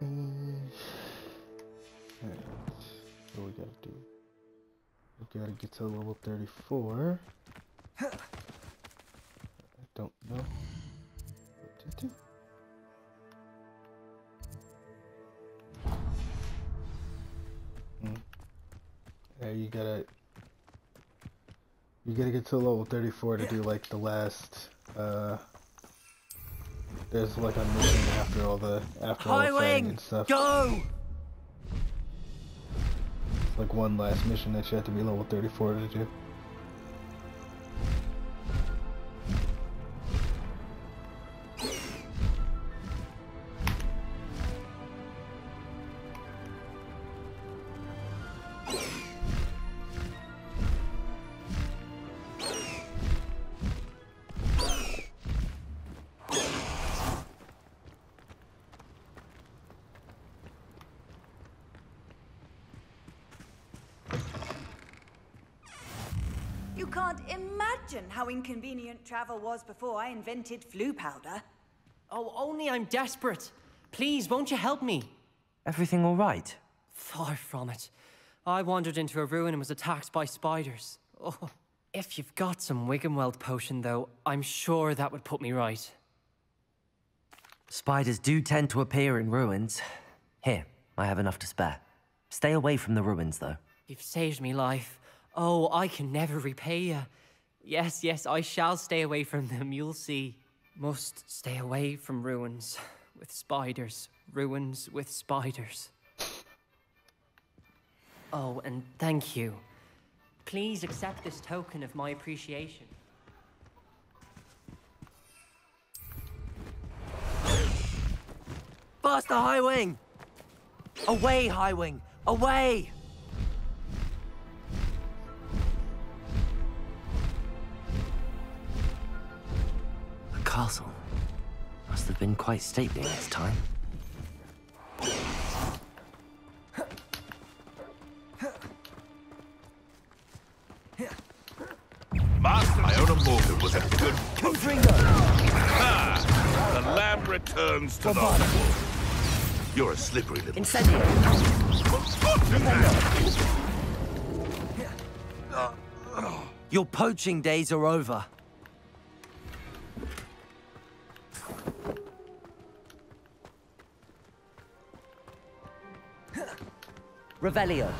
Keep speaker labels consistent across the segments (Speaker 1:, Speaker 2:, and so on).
Speaker 1: Alright, what we gotta do? We gotta get to level 34. I don't know what to do. You gotta get to level 34 to do like the last there's like a mission after all the fighting and stuff.
Speaker 2: Go!
Speaker 1: It's like one last mission that you have to be level 34 to do.
Speaker 3: You can't imagine how inconvenient travel was before I invented flu powder.
Speaker 2: Oh, only I'm desperate. Please, won't you help me?
Speaker 4: Everything all right?
Speaker 2: Far from it. I wandered into a ruin and was attacked by spiders. Oh, if you've got some Wiggenweld potion, though, I'm sure that would put me right.
Speaker 4: Spiders do tend to appear in ruins. Here, I have enough to spare. Stay away from the ruins, though.
Speaker 2: You've saved me life. Oh, I can never repay you. Yes, I shall stay away from them, you'll see. Must stay away from ruins with spiders. Ruins with spiders. Oh, and thank you. Please accept this token of my appreciation.
Speaker 4: Faster, Highwing! Away, Highwing! Away! The castle must have been quite stately in its time.
Speaker 5: Master, I own a mortar was a good the lamb returns to the wolf. You're a slippery little...
Speaker 4: Incendio! Your poaching days are over. Revelio.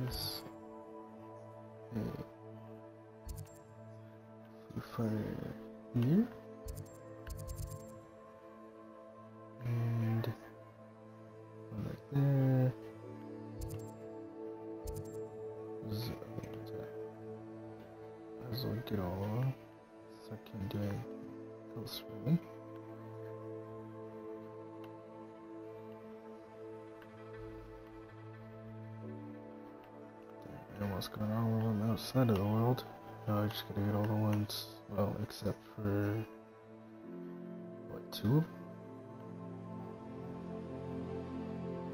Speaker 1: Is a fire here, and one right there. As we get all, so I can do it elsewhere. What's going on with them outside of the world? No, I just gotta get all the ones, well, except for what, 2 of them?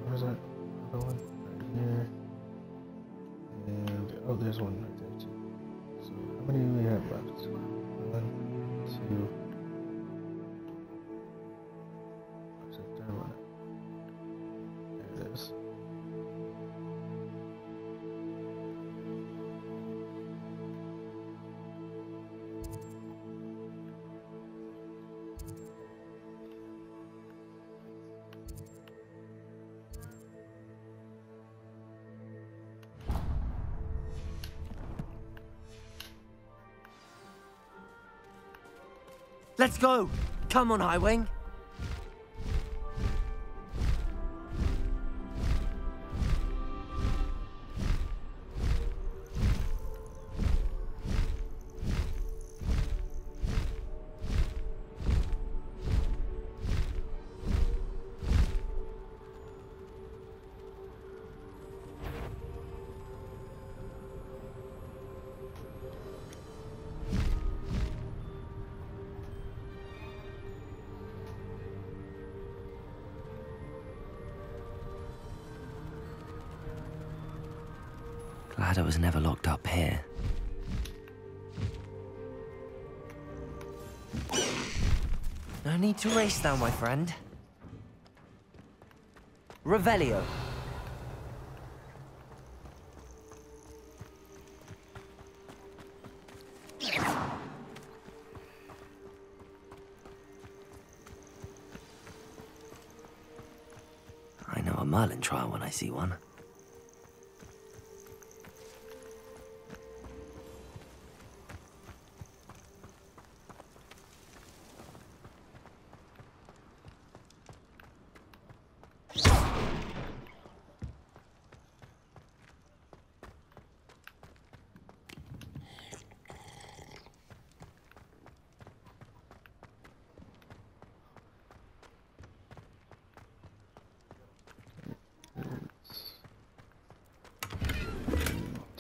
Speaker 1: Where's that other one? Right here. And oh, there's one right there too. So how many do we have left? 1, 2. Where's that third one? There it is.
Speaker 4: Let's go! Come on, Highwing! Glad I was never locked up here. No need to race now, my friend. Revelio. I know a Merlin trial when I see one.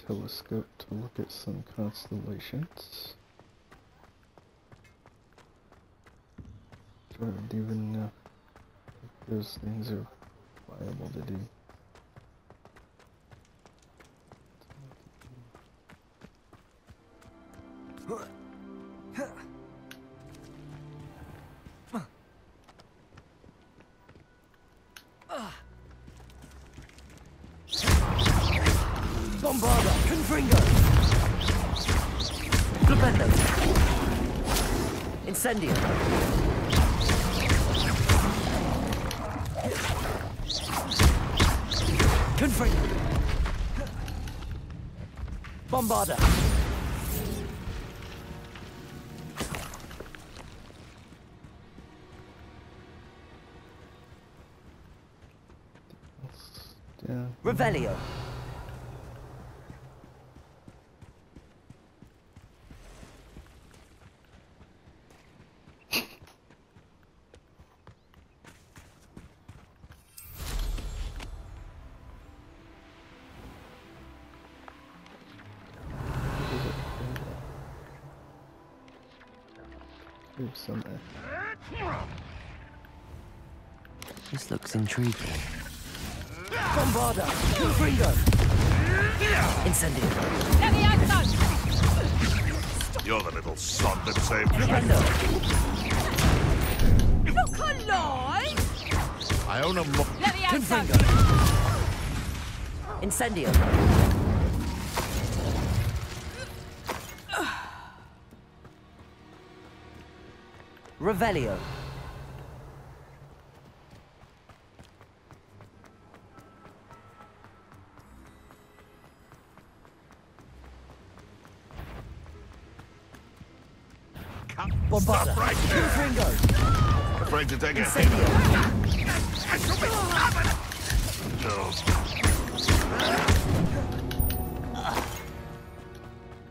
Speaker 1: Telescope to look at some constellations. Don't even know if those things are viable to do.
Speaker 4: Bombarda, Confringo! Flipendo! Incendio! Confringo! Bombarda! Revelio!
Speaker 1: Somewhere.
Speaker 4: This looks intriguing.
Speaker 2: Bombarda! Confringo!
Speaker 4: Incendio!
Speaker 5: You're the little sod that saved me.
Speaker 4: Flipendo!
Speaker 3: Look alive!
Speaker 5: I own a
Speaker 4: Confringo! Incendio! Revelio!
Speaker 5: Stop right there!
Speaker 4: Confringo!
Speaker 5: Afraid to take a hit.
Speaker 4: Incendio!
Speaker 5: I shall be covered! No.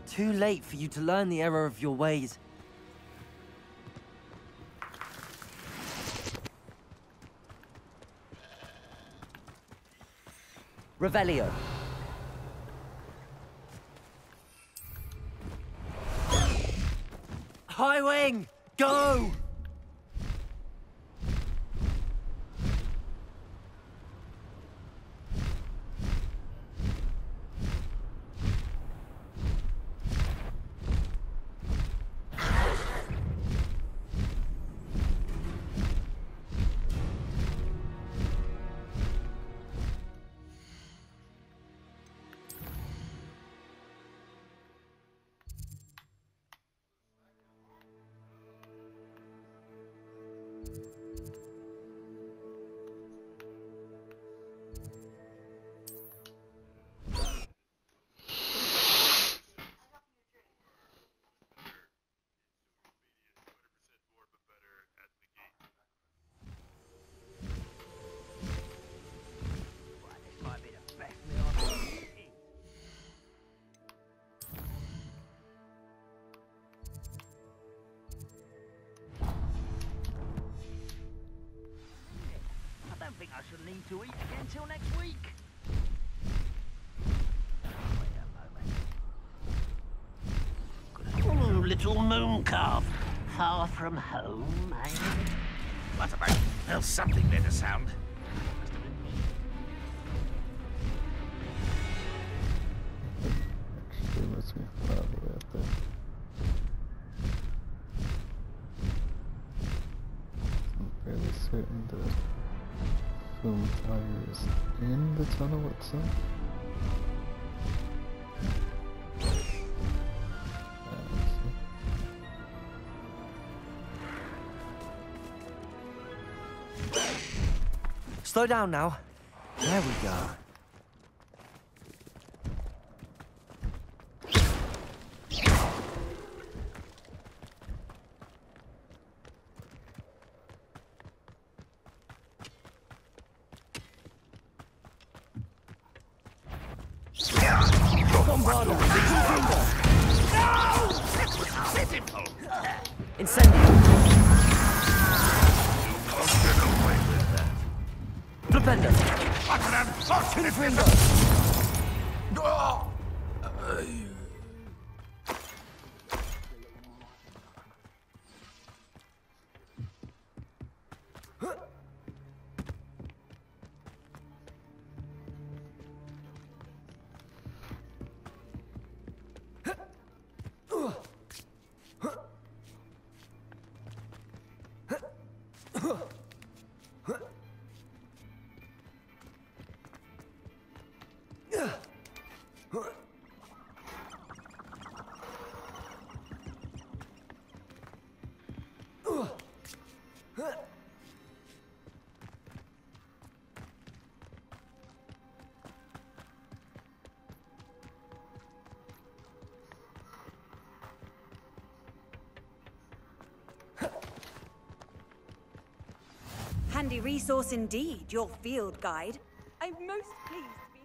Speaker 4: Too late for you to learn the error of your ways. Revelio. High wing, go!
Speaker 6: I shall need to eat again till next week. Oh, little moon calf. Far from home, eh?
Speaker 5: What about? There's something there to sound.
Speaker 1: certain the film tire is in the tunnel itself.
Speaker 4: Slow down now. There we go. Incendio! Flipendo! Confringo!
Speaker 3: Handy resource indeed, your field guide. I'm most pleased to be...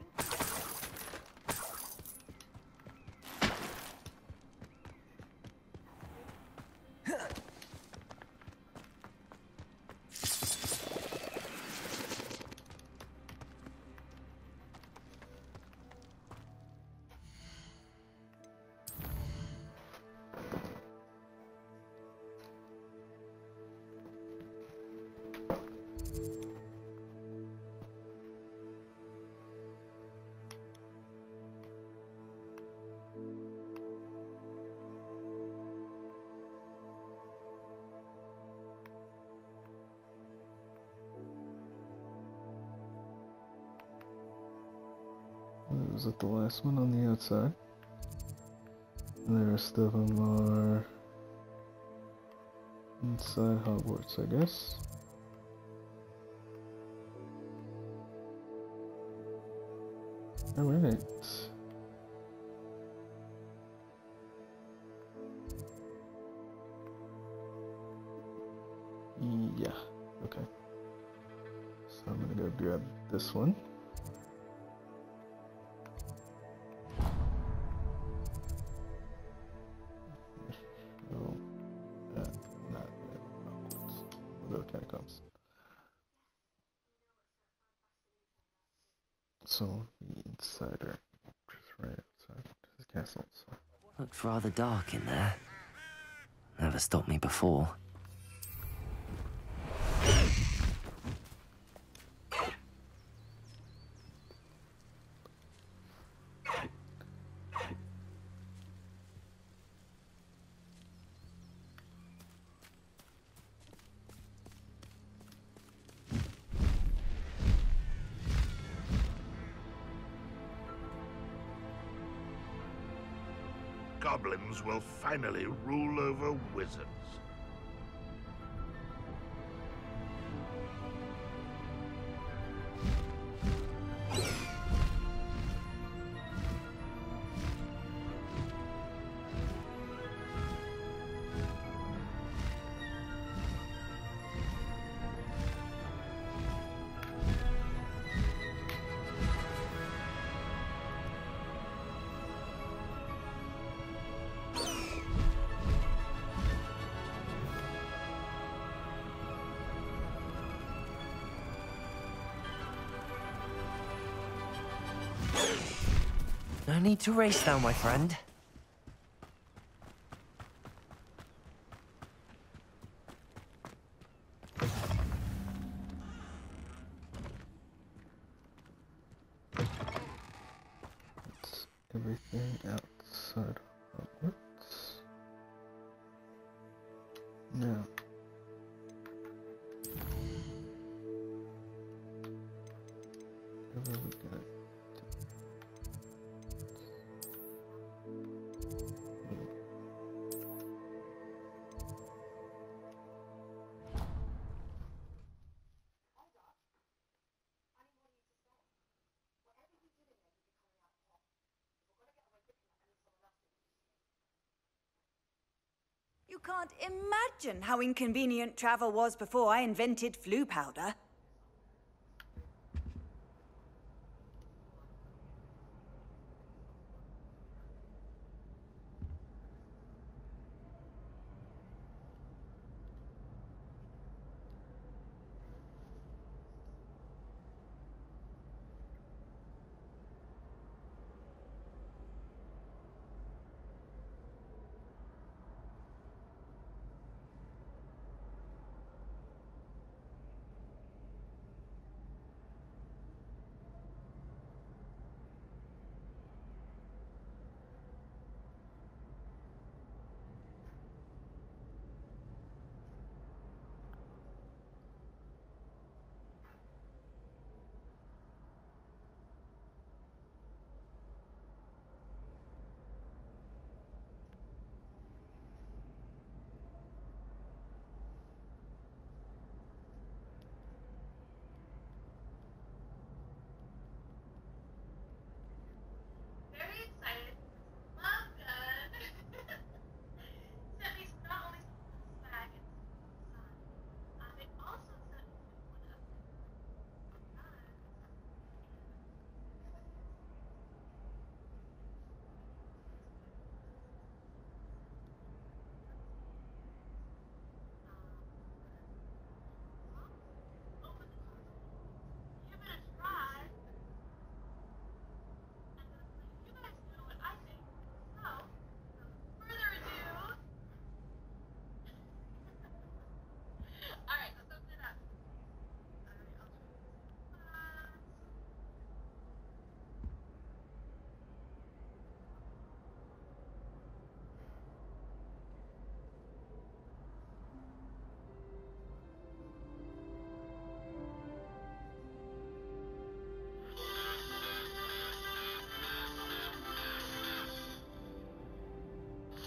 Speaker 1: Was it the last one on the outside? And the rest of them are inside Hogwarts, I guess. Alright. Yeah, okay. So I'm gonna go grab this one. So the insider, just right outside the castle. So.
Speaker 4: Looks rather dark in there. Never stopped me before.
Speaker 5: Goblins will finally rule over wizards.
Speaker 4: No need to race now, my friend.
Speaker 1: That's everything outside Hogwarts. Now,
Speaker 3: can't imagine how inconvenient travel was before I invented flu powder.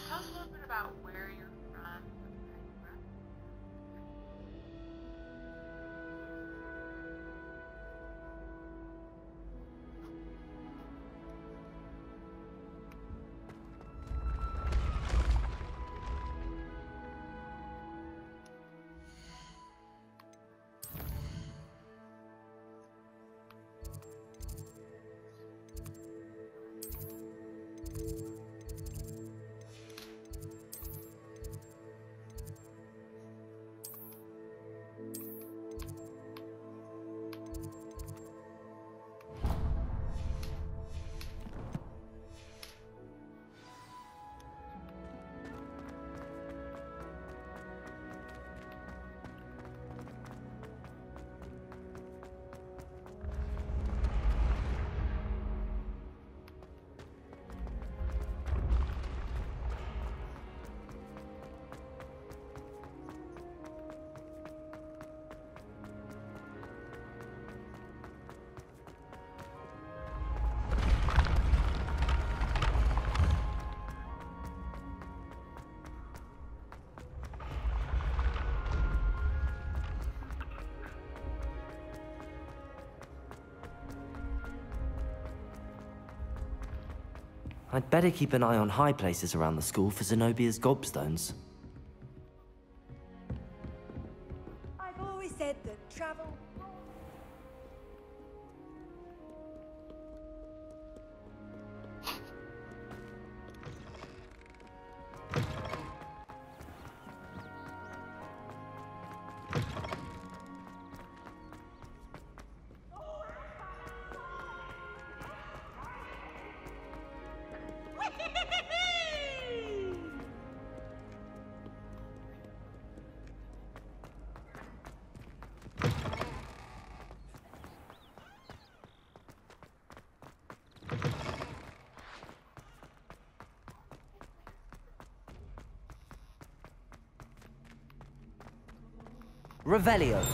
Speaker 7: Tell us a little bit about where you're from.
Speaker 4: I'd better keep an eye on high places around the school for Zenobia's gobstones.
Speaker 3: I've always said that travel...
Speaker 4: Revelio.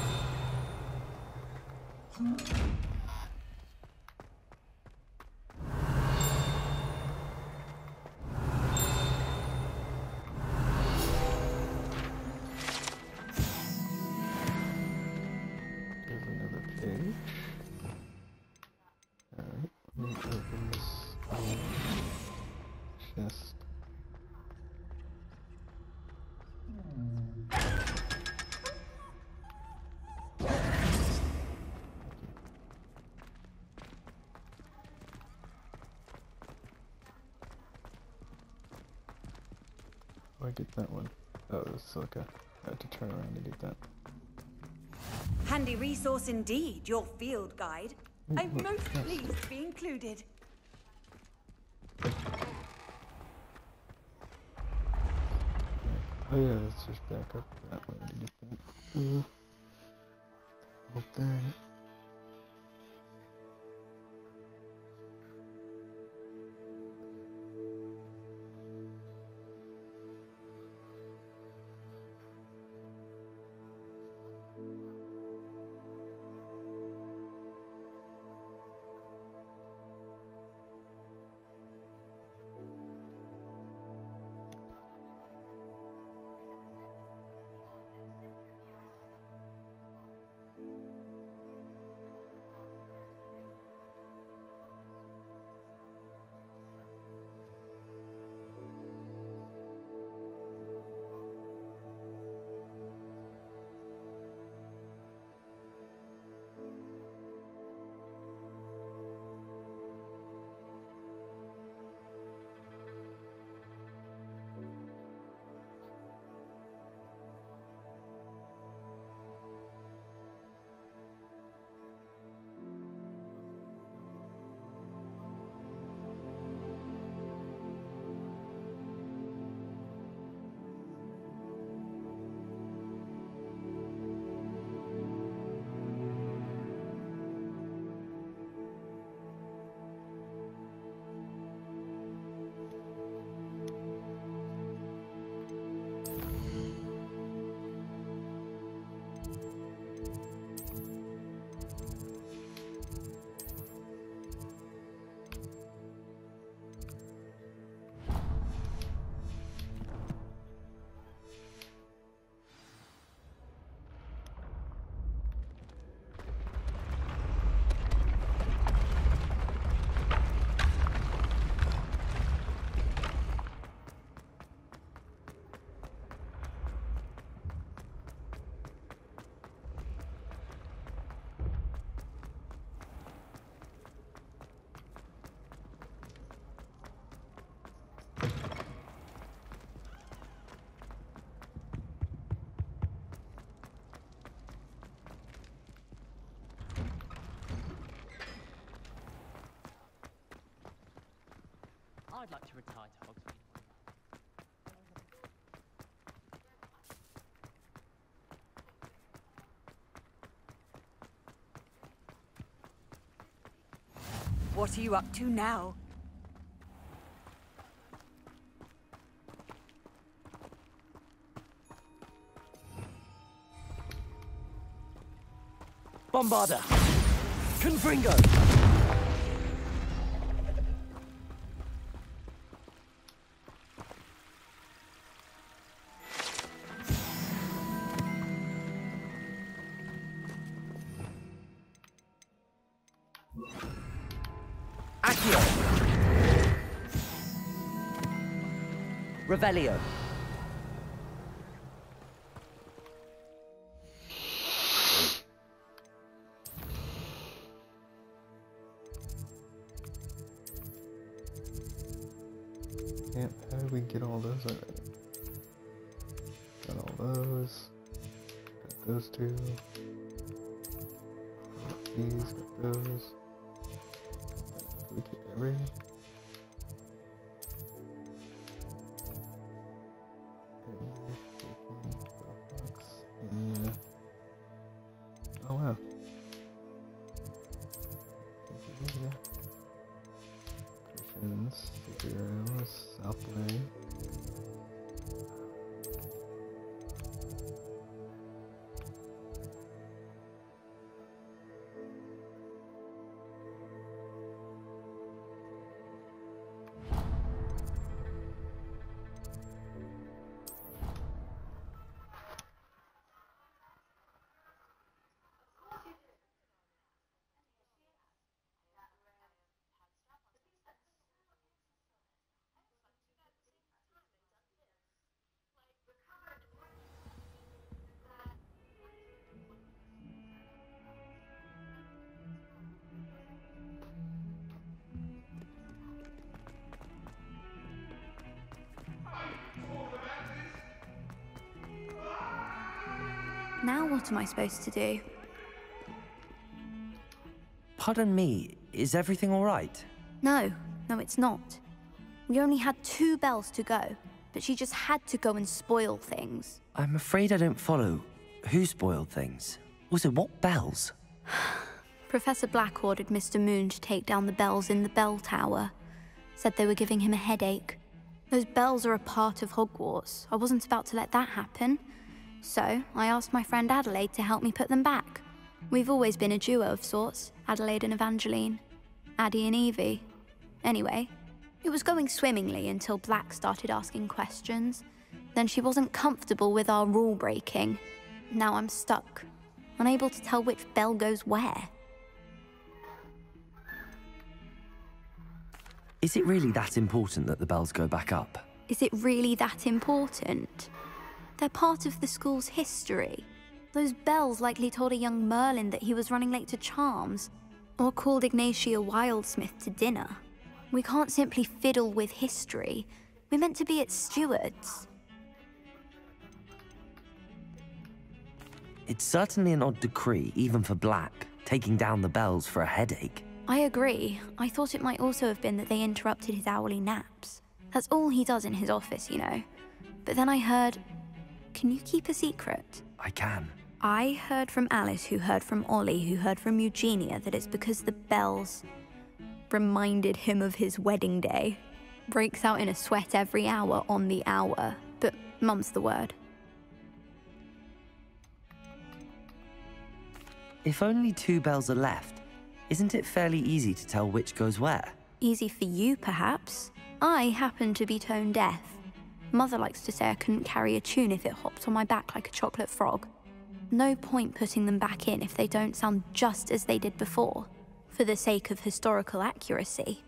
Speaker 1: There's another page. Alright, let me open this chest. do I get that one? Oh, it's like I had to turn around to get that.
Speaker 3: Handy resource indeed, your field guide. I'm most pleased to be included.
Speaker 1: Oh yeah, let's just back up that way to get that whole thing.
Speaker 2: I'd like to retire to Hogsmeade.
Speaker 3: What are you up to now?
Speaker 8: Bombarder! Confringo! Accio! Revelio!
Speaker 1: Yeah, how did we get all those already? Got all those. Got those two. Got these, got those. Did we get every? Yeah. Oh wow. Yeah. Cushions, superheroes, Southway.
Speaker 9: Now what am I supposed to do?
Speaker 4: Pardon me, is everything all right?
Speaker 9: No, it's not. We only had 2 bells to go, but she just had to go and spoil things.
Speaker 4: I'm afraid I don't follow. Who spoiled things? Also, what bells?
Speaker 9: Professor Black ordered Mr. Moon to take down the bells in the bell tower. Said they were giving him a headache. Those bells are a part of Hogwarts. I wasn't about to let that happen. So, I asked my friend Adelaide to help me put them back. We've always been a duo of sorts, Adelaide and Evangeline. Addie and Evie. Anyway, it was going swimmingly until Black started asking questions. Then she wasn't comfortable with our rule breaking. Now I'm stuck, unable to tell which bell goes where.
Speaker 4: Is it really that important that the bells go back up?
Speaker 9: Is it really that important? They're part of the school's history. Those bells likely told a young Merlin that he was running late to Charms, or called Ignatia Wildsmith to dinner. We can't simply fiddle with history. We're meant to be its stewards.
Speaker 4: It's certainly an odd decree, even for Black, taking down the bells for a headache.
Speaker 9: I agree. I thought it might also have been that they interrupted his hourly naps. That's all he does in his office, you know. But then I heard... Can you keep a secret?
Speaker 4: I can.
Speaker 9: I heard from Alice, who heard from Ollie, who heard from Eugenia, that it's because the bells reminded him of his wedding day. Breaks out in a sweat every hour on the hour, but mum's the word.
Speaker 4: If only 2 bells are left, isn't it fairly easy to tell which goes where?
Speaker 9: Easy for you, perhaps. I happen to be tone deaf. Mother likes to say I couldn't carry a tune if it hopped on my back like a chocolate frog. No point putting them back in if they don't sound just as they did before, for the sake of historical accuracy.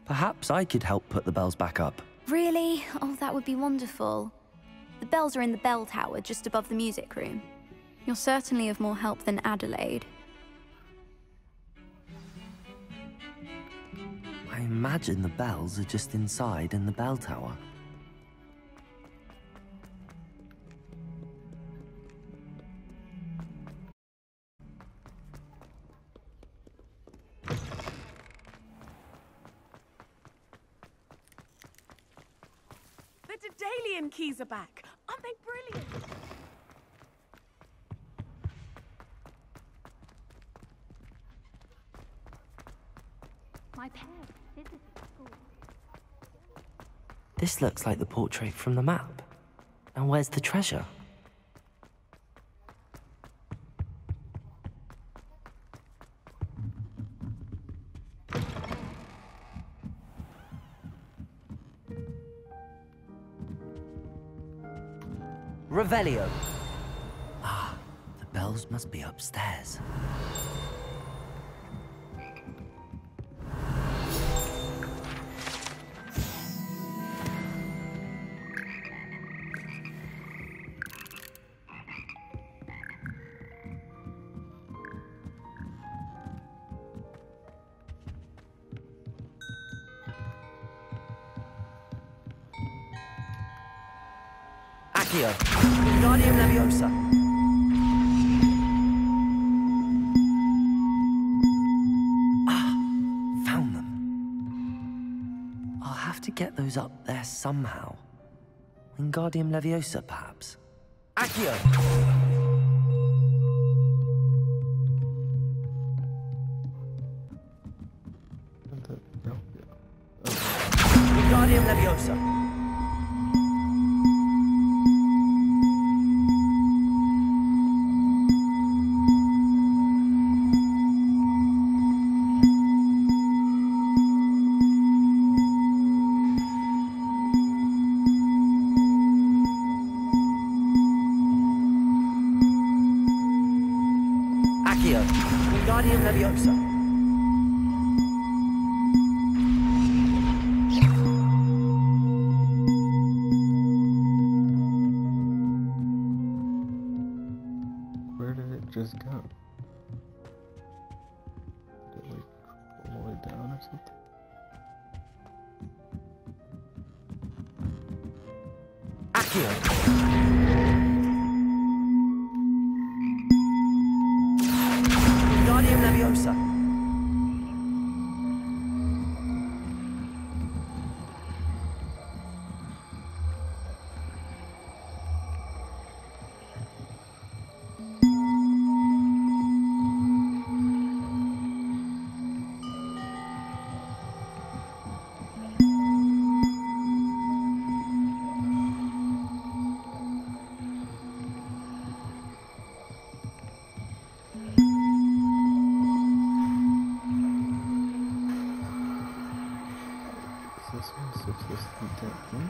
Speaker 4: Perhaps I could help put the bells back up.
Speaker 9: Really? Oh, that would be wonderful. The bells are in the bell tower just above the music room. You're certainly of more help than Adelaide.
Speaker 4: I imagine the bells are just inside in the bell tower.
Speaker 10: The Daedalian keys are back. Aren't they brilliant?
Speaker 9: My parents visited school.
Speaker 4: This looks like the portrait from the map. And where's the treasure? Revelio. Ah, the bells must be upstairs. Accio, Wingardium Leviosa. Ah, found them. I'll have to get those up there somehow. Wingardium Leviosa, perhaps. Accio. Wingardium Leviosa. Accio, Wingardium Leviosa.
Speaker 1: Where did it just go? Did it like all the way down or something?
Speaker 4: Accio.
Speaker 1: this one, so it's this thing.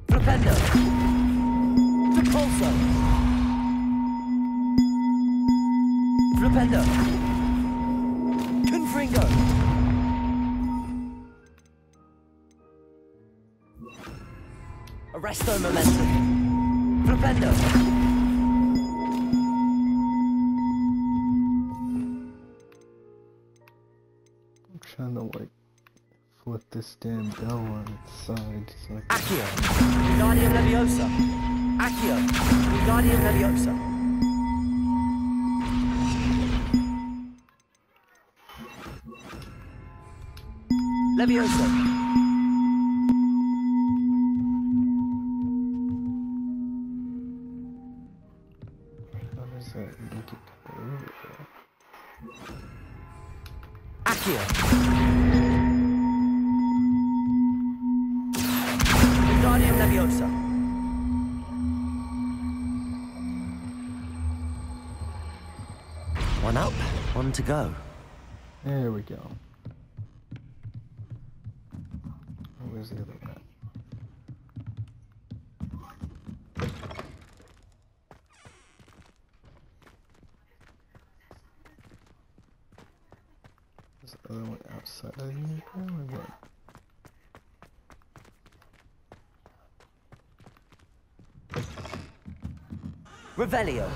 Speaker 8: Flipendo. Repulsor. Flipendo. Confringo. Arresto momentum. Flipendo.
Speaker 1: I'm trying to like flip this damn bell on its side so I can...
Speaker 8: Accio. Wingardium Leviosa. Accio. Wingardium Leviosa. Leviosa.
Speaker 1: How does that make it go over there?
Speaker 8: Accio. Wingardium Leviosa.
Speaker 4: One up, one to go.
Speaker 1: There we go. Where's the other rat? Is the other one outside of the unicorn or what?
Speaker 8: Revelio.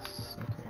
Speaker 1: Yes, okay.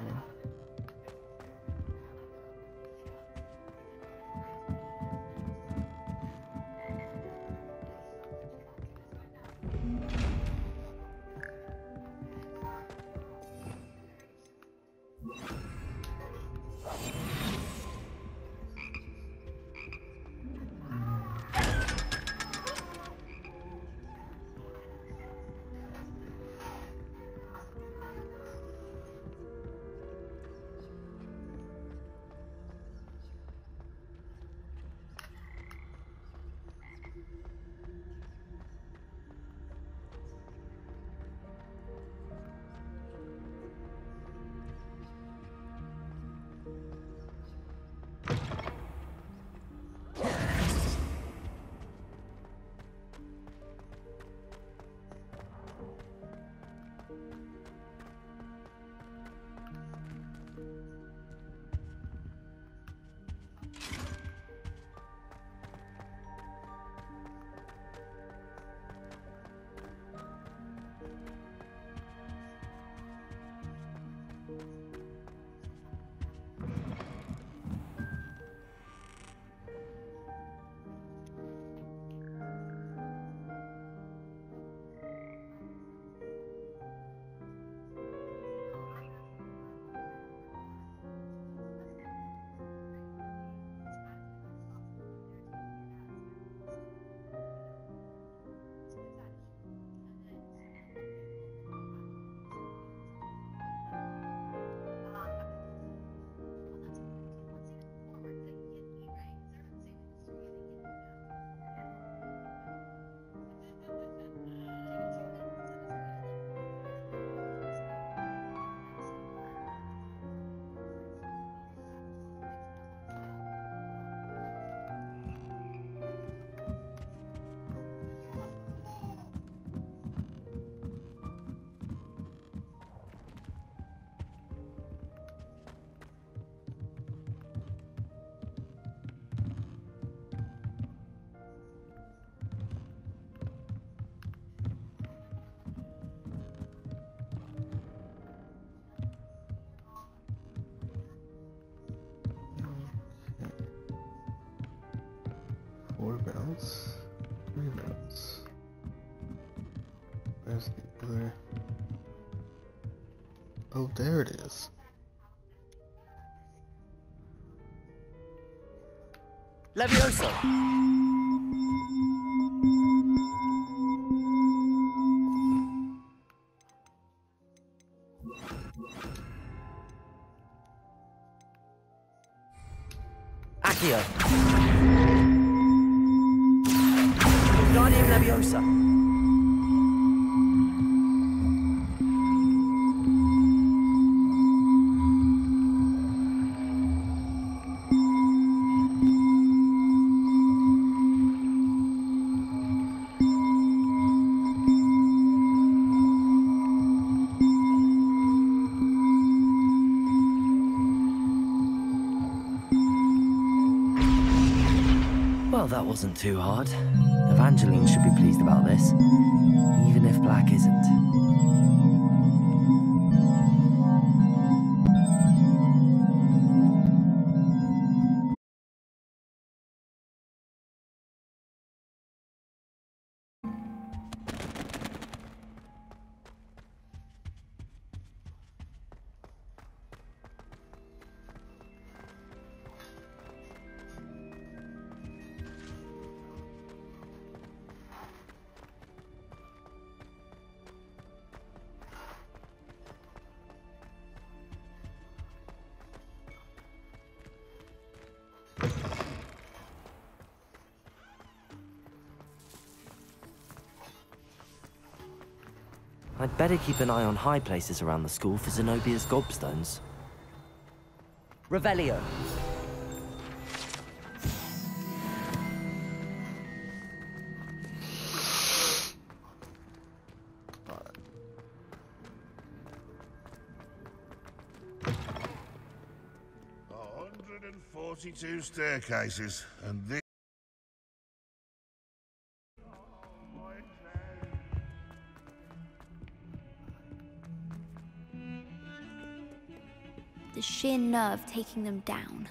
Speaker 1: bells? 3 bells. Where's the other? Oh, there it is.
Speaker 8: Levioso! Accio! Guardian Leviosa! Well, that wasn't too hard. Evangeline should be pleased about this, even if Black isn't. I'd better keep an eye on high places around the school for Zenobia's gobstones. Revelio.
Speaker 5: Right. 142 staircases, and this.
Speaker 9: The sheer nerve taking them down.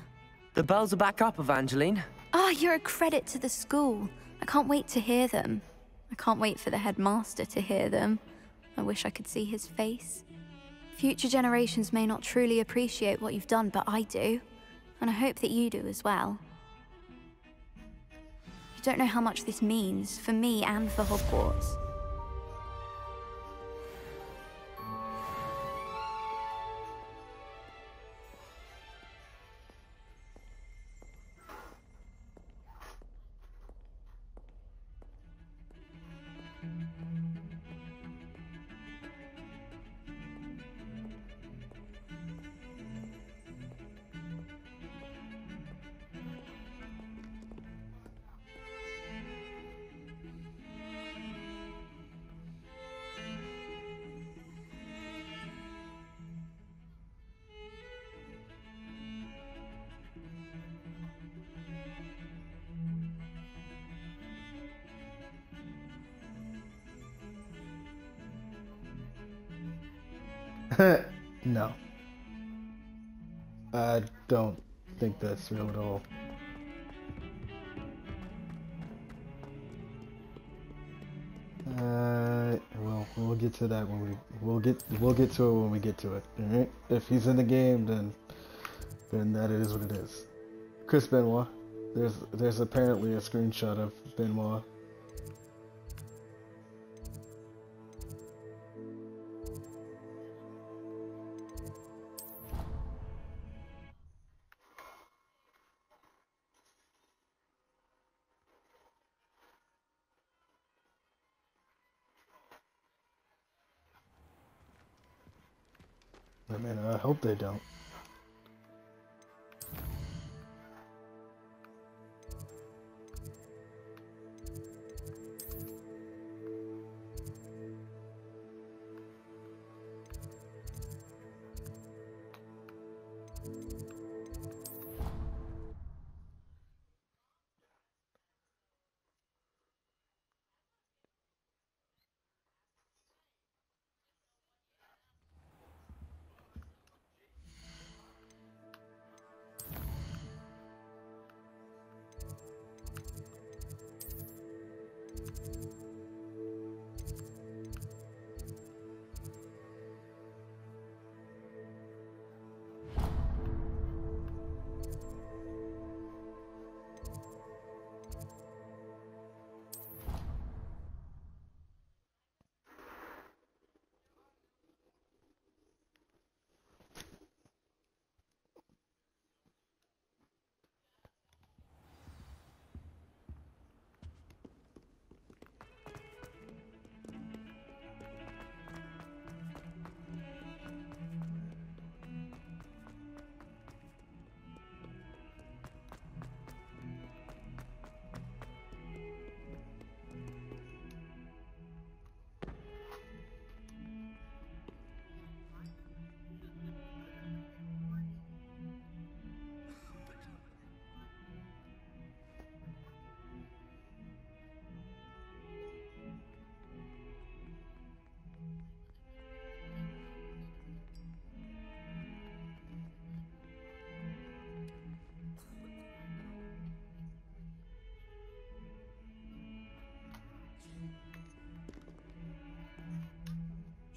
Speaker 8: The bells are back up, Evangeline.
Speaker 9: Ah, you're a credit to the school. I can't wait to hear them. I can't wait for the headmaster to hear them. I wish I could see his face. Future generations may not truly appreciate what you've done, but I do. And I hope that you do as well. You don't know how much this means, for me and for Hogwarts.
Speaker 1: No. I don't think that's real at all. Well, we'll get to that when we'll get to it when we get to it. All right. If he's in the game, then that is what it is. Chris Benoit. There's apparently a screenshot of Benoit. I mean, I hope they don't.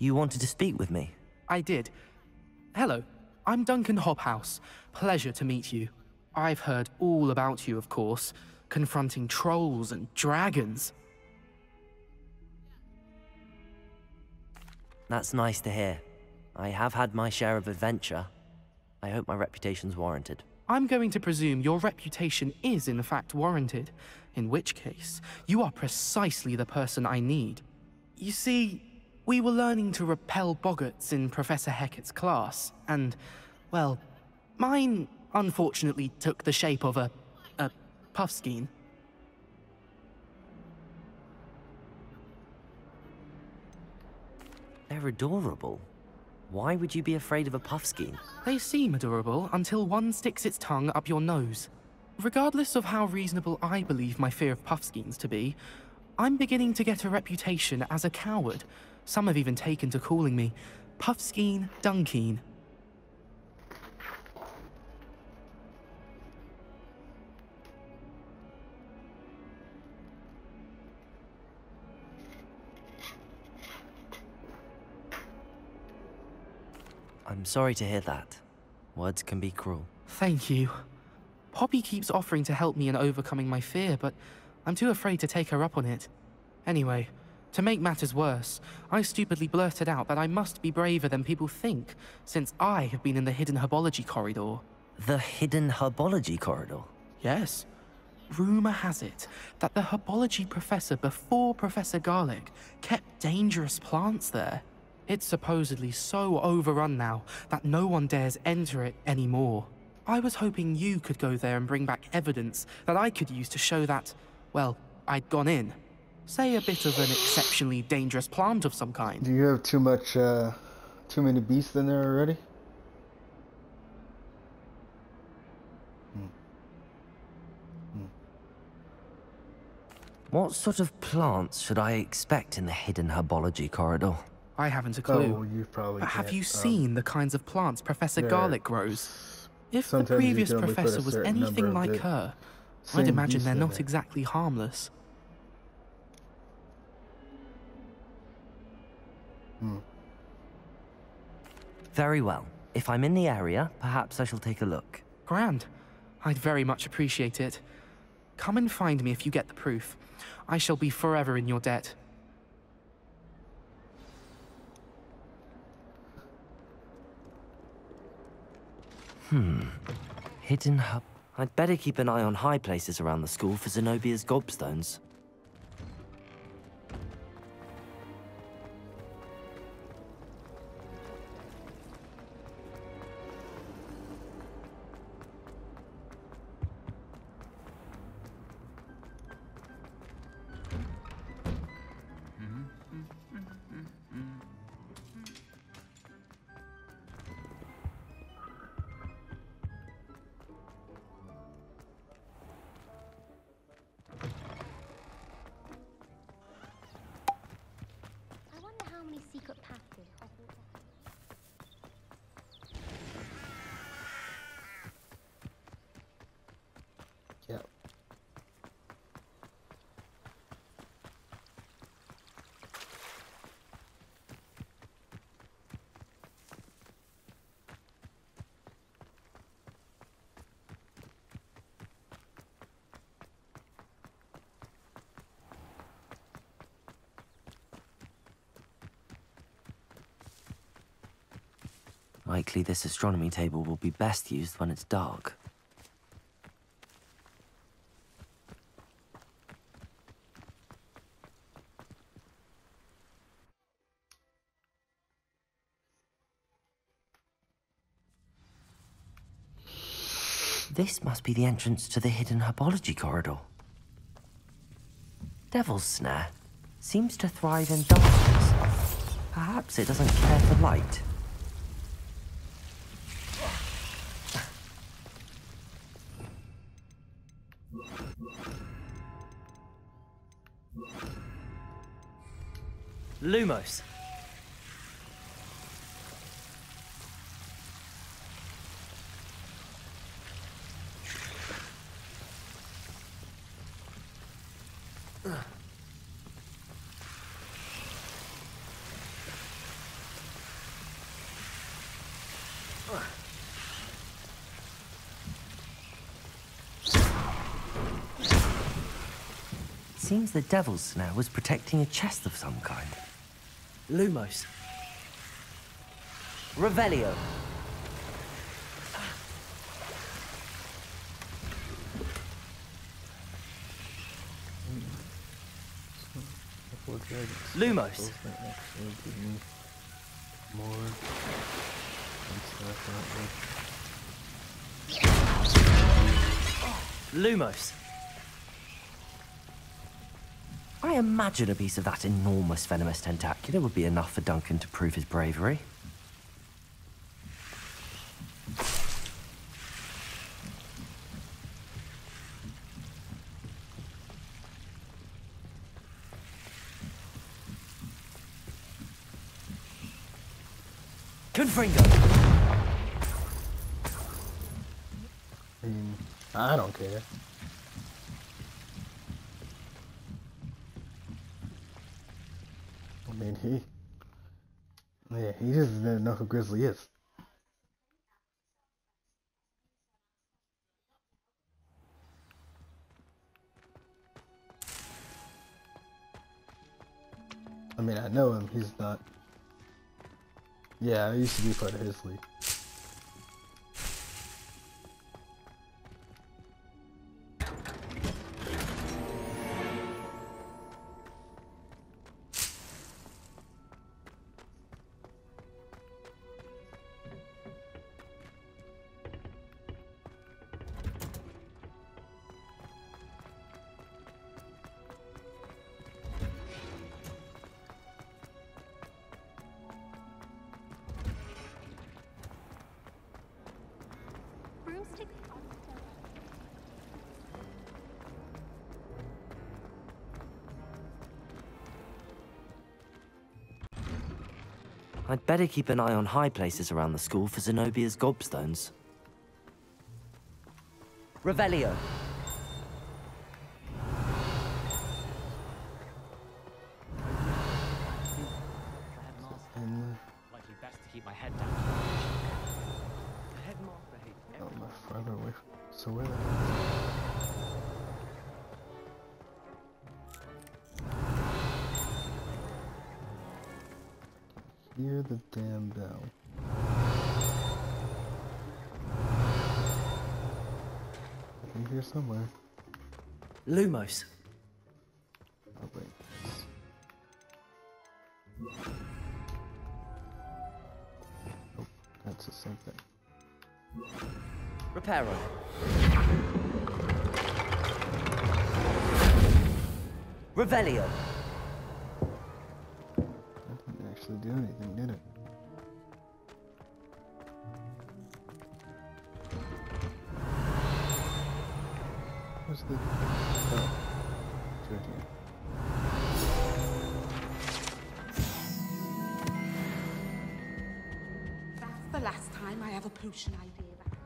Speaker 8: You wanted to speak with me?
Speaker 11: I did. Hello, I'm Duncan Hobhouse. Pleasure to meet you. I've heard all about you, of course, confronting trolls and dragons.
Speaker 8: That's nice to hear. I have had my share of adventure. I hope my reputation's warranted.
Speaker 11: I'm going to presume your reputation is in fact warranted, in which case, you are precisely the person I need. You see, we were learning to repel boggarts in Professor Hecat's class, and, well, mine unfortunately took the shape of a puffskein.
Speaker 8: They're adorable. Why would you be afraid of a puffskein?
Speaker 11: They seem adorable until one sticks its tongue up your nose. Regardless of how reasonable I believe my fear of puffskeins to be, I'm beginning to get a reputation as a coward. Some have even taken to calling me Puffskein Dunkeen.
Speaker 8: I'm sorry to hear that. Words can be cruel.
Speaker 11: Thank you. Poppy keeps offering to help me in overcoming my fear, but I'm too afraid to take her up on it. Anyway, to make matters worse, I stupidly blurted out that I must be braver than people think, since I have been in the hidden herbology corridor.
Speaker 8: The hidden herbology corridor?
Speaker 11: Yes. Rumor has it that the herbology professor before Professor Garlic kept dangerous plants there. It's supposedly so overrun now that no one dares enter it anymore. I was hoping you could go there and bring back evidence that I could use to show that, well, I'd gone in. Say a bit of an exceptionally dangerous plant of some kind.
Speaker 1: Do you have too many beasts in there already?
Speaker 8: What sort of plants should I expect in the hidden herbology corridor?
Speaker 11: I haven't a clue.
Speaker 1: Oh, you probably
Speaker 11: Have
Speaker 1: can't,
Speaker 11: you seen the kinds of plants Professor
Speaker 1: there-
Speaker 11: Garlic grows? If the
Speaker 1: sometimes you
Speaker 11: previous
Speaker 1: can only put a
Speaker 11: professor was
Speaker 1: certain number
Speaker 11: anything
Speaker 1: of
Speaker 11: like
Speaker 1: the
Speaker 11: her, I'd
Speaker 1: same
Speaker 11: imagine
Speaker 1: beast
Speaker 11: they're
Speaker 1: in
Speaker 11: not
Speaker 1: there.
Speaker 11: exactly harmless.
Speaker 8: Very well. If I'm in the area, perhaps I shall take a look.
Speaker 11: Grand. I'd very much appreciate it. Come and find me if you get the proof. I shall be forever in your debt.
Speaker 8: Hidden hub. I'd better keep an eye on high places around the school for Zenobia's gobstones.
Speaker 12: I wonder how many secret paths did Hogwarts have?
Speaker 1: Yep.
Speaker 8: Likely this astronomy table will be best used when it's dark. This must be the entrance to the hidden herbology corridor. Devil's Snare seems to thrive in darkness. Perhaps it doesn't care for light.
Speaker 2: Lumos.
Speaker 8: seems the devil's snare was protecting a chest of some kind.
Speaker 4: Lumos. Revelio. Lumos.
Speaker 1: More.
Speaker 4: Lumos.
Speaker 8: I imagine a piece of that enormous venomous tentacular would be enough for Duncan to prove his bravery.
Speaker 4: Confringo.
Speaker 1: I don't care. I mean, he just didn't know who Grizzly is. I mean, I know him, he's not. Yeah, I used to be part of his league.
Speaker 12: Broomsticks are still.
Speaker 8: I'd better keep an eye on high places around the school for Zenobia's gobstones.
Speaker 4: Revelio.
Speaker 2: Likely best to keep my head down.
Speaker 4: The headmaster hates
Speaker 1: Oh, my friend away. So where the hell is he? Hear the damn bell. He's here somewhere.
Speaker 4: Lumos.
Speaker 1: Oh wait. Oh, that's the same thing.
Speaker 4: Reparo. Revelio.
Speaker 1: That didn't actually do anything, did it? Where's the... Oh. It's right here.
Speaker 10: That's the last time I have a potion idea back.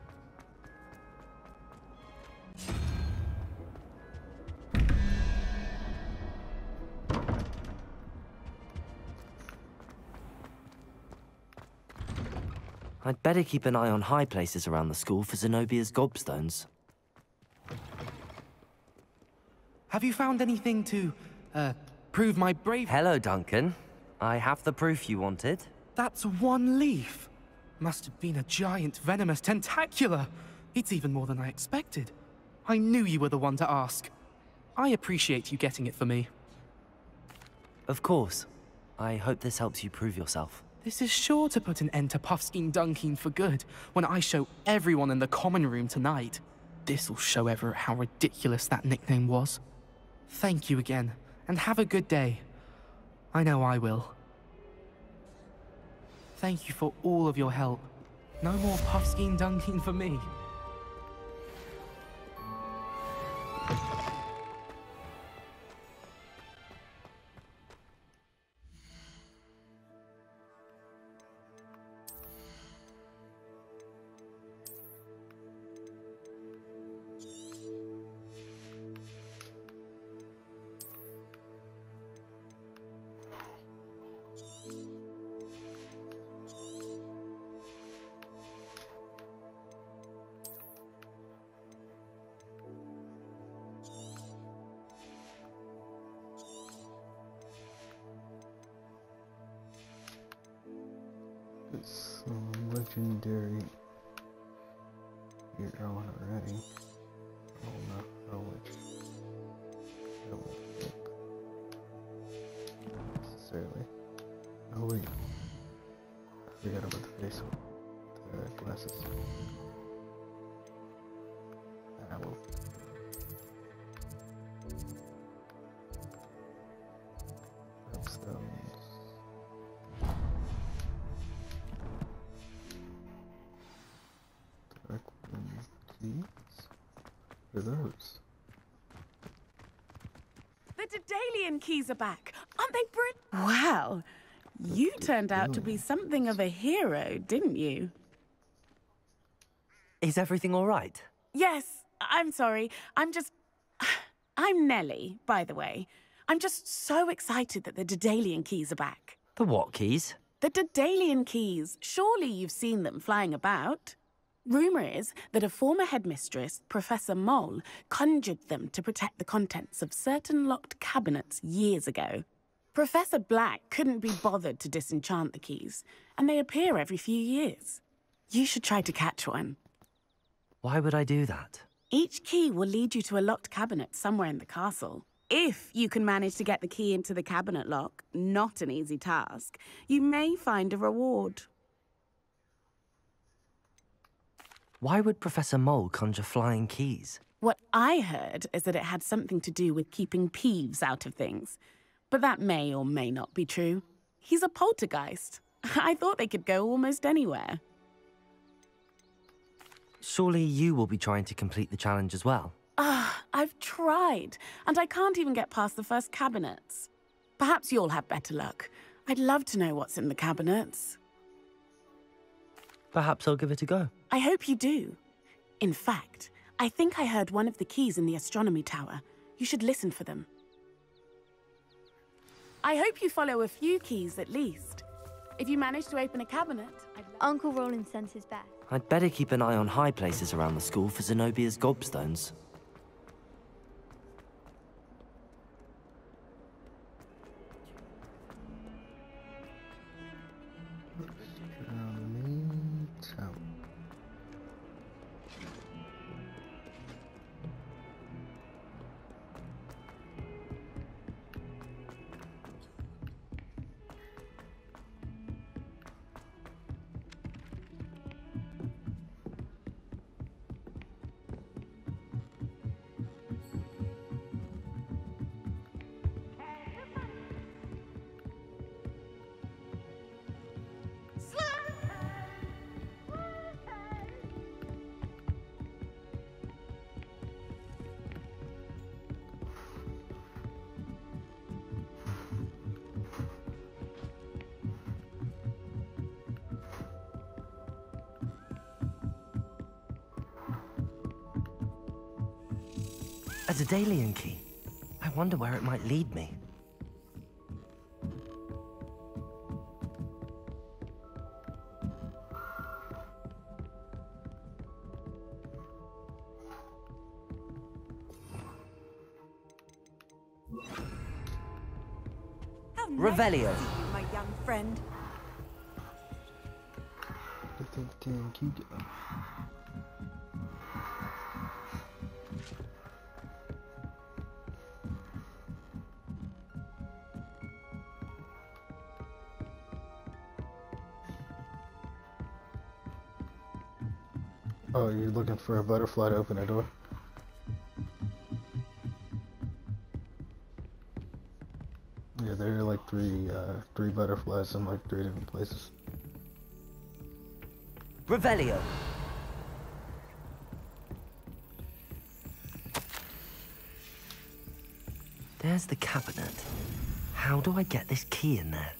Speaker 8: I'd better keep an eye on high places around the school for Zenobia's gobstones.
Speaker 11: Have you found anything to, prove my bravery?
Speaker 8: Hello, Duncan. I have the proof you wanted.
Speaker 11: That's one leaf. Must have been a giant venomous tentacula. It's even more than I expected. I knew you were the one to ask. I appreciate you getting it for me.
Speaker 8: Of course. I hope this helps you prove yourself.
Speaker 11: This is sure to put an end to Puffskein Dunkin for good when I show everyone in the common room tonight. This'll show Everett how ridiculous that nickname was. Thank you again, and have a good day. I know I will. Thank you for all of your help. No more Puffskein Dunkin for me.
Speaker 1: It's legendary. You're on already. Oh no, oh which? I don't think necessarily. Oh wait. I forgot about the face with the glasses. Ah, well. Stones. Dark keys? What are those?
Speaker 10: The Daedalian keys are back. Aren't they Wow. You turned out to be something of a hero, didn't you?
Speaker 4: Is everything all right?
Speaker 10: Yes, I'm sorry. I'm Nellie, by the way. I'm just so excited that the Daedalian keys are back.
Speaker 4: The what keys?
Speaker 10: The Daedalian keys. Surely you've seen them flying about. Rumour is that a former headmistress, Professor Mole, conjured them to protect the contents of certain locked cabinets years ago. Professor Black couldn't be bothered to disenchant the keys, and they appear every few years. You should try to catch one.
Speaker 4: Why would I do that?
Speaker 10: Each key will lead you to a locked cabinet somewhere in the castle. If you can manage to get the key into the cabinet lock, not an easy task, you may find a reward.
Speaker 4: Why would Professor Mole conjure flying keys?
Speaker 10: What I heard is that it had something to do with keeping Peeves out of things. But that may or may not be true. He's a poltergeist. I thought they could go almost anywhere.
Speaker 4: Surely you will be trying to complete the challenge as well?
Speaker 10: I've tried, and I can't even get past the first cabinets. Perhaps you'll have better luck. I'd love to know what's in the cabinets.
Speaker 4: Perhaps I'll give it a go.
Speaker 10: I hope you do. In fact, I think I heard one of the keys in the astronomy tower. You should listen for them. I hope you follow a few keys at least. If you manage to open a cabinet,
Speaker 9: Uncle Roland sends his best.
Speaker 4: I'd better keep an eye on high places around the school for Zenobia's gobstones. A Daedalian key. I wonder where it might lead me. Revelio.
Speaker 3: My young friend.
Speaker 1: Oh, you're looking for a butterfly to open a door? Yeah, there are like three butterflies in like 3 different places.
Speaker 4: Revelio. There's the cabinet. How do I get this key in there?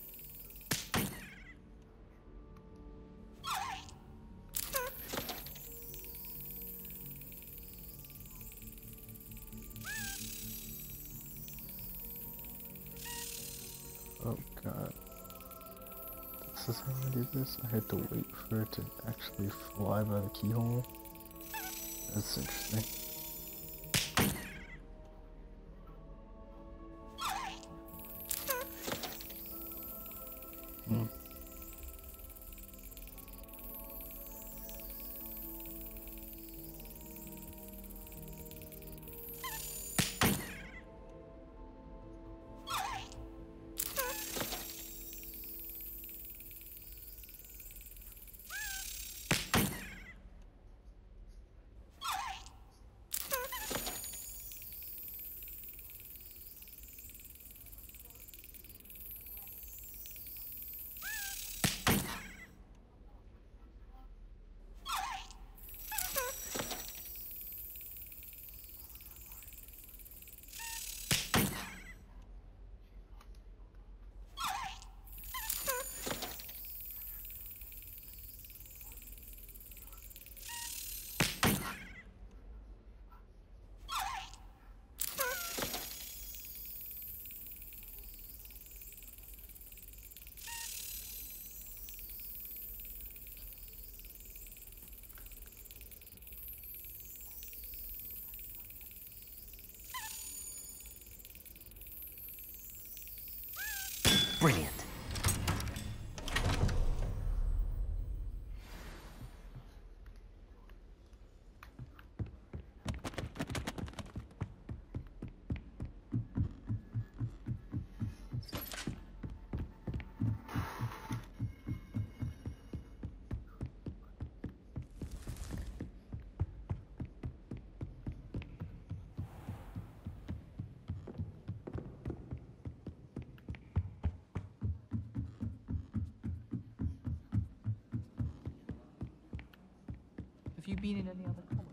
Speaker 1: Oh god. This is how I do this? I had to wait for it to actually fly by the keyhole? That's interesting.
Speaker 4: Brilliant.
Speaker 2: Have you been in any other common?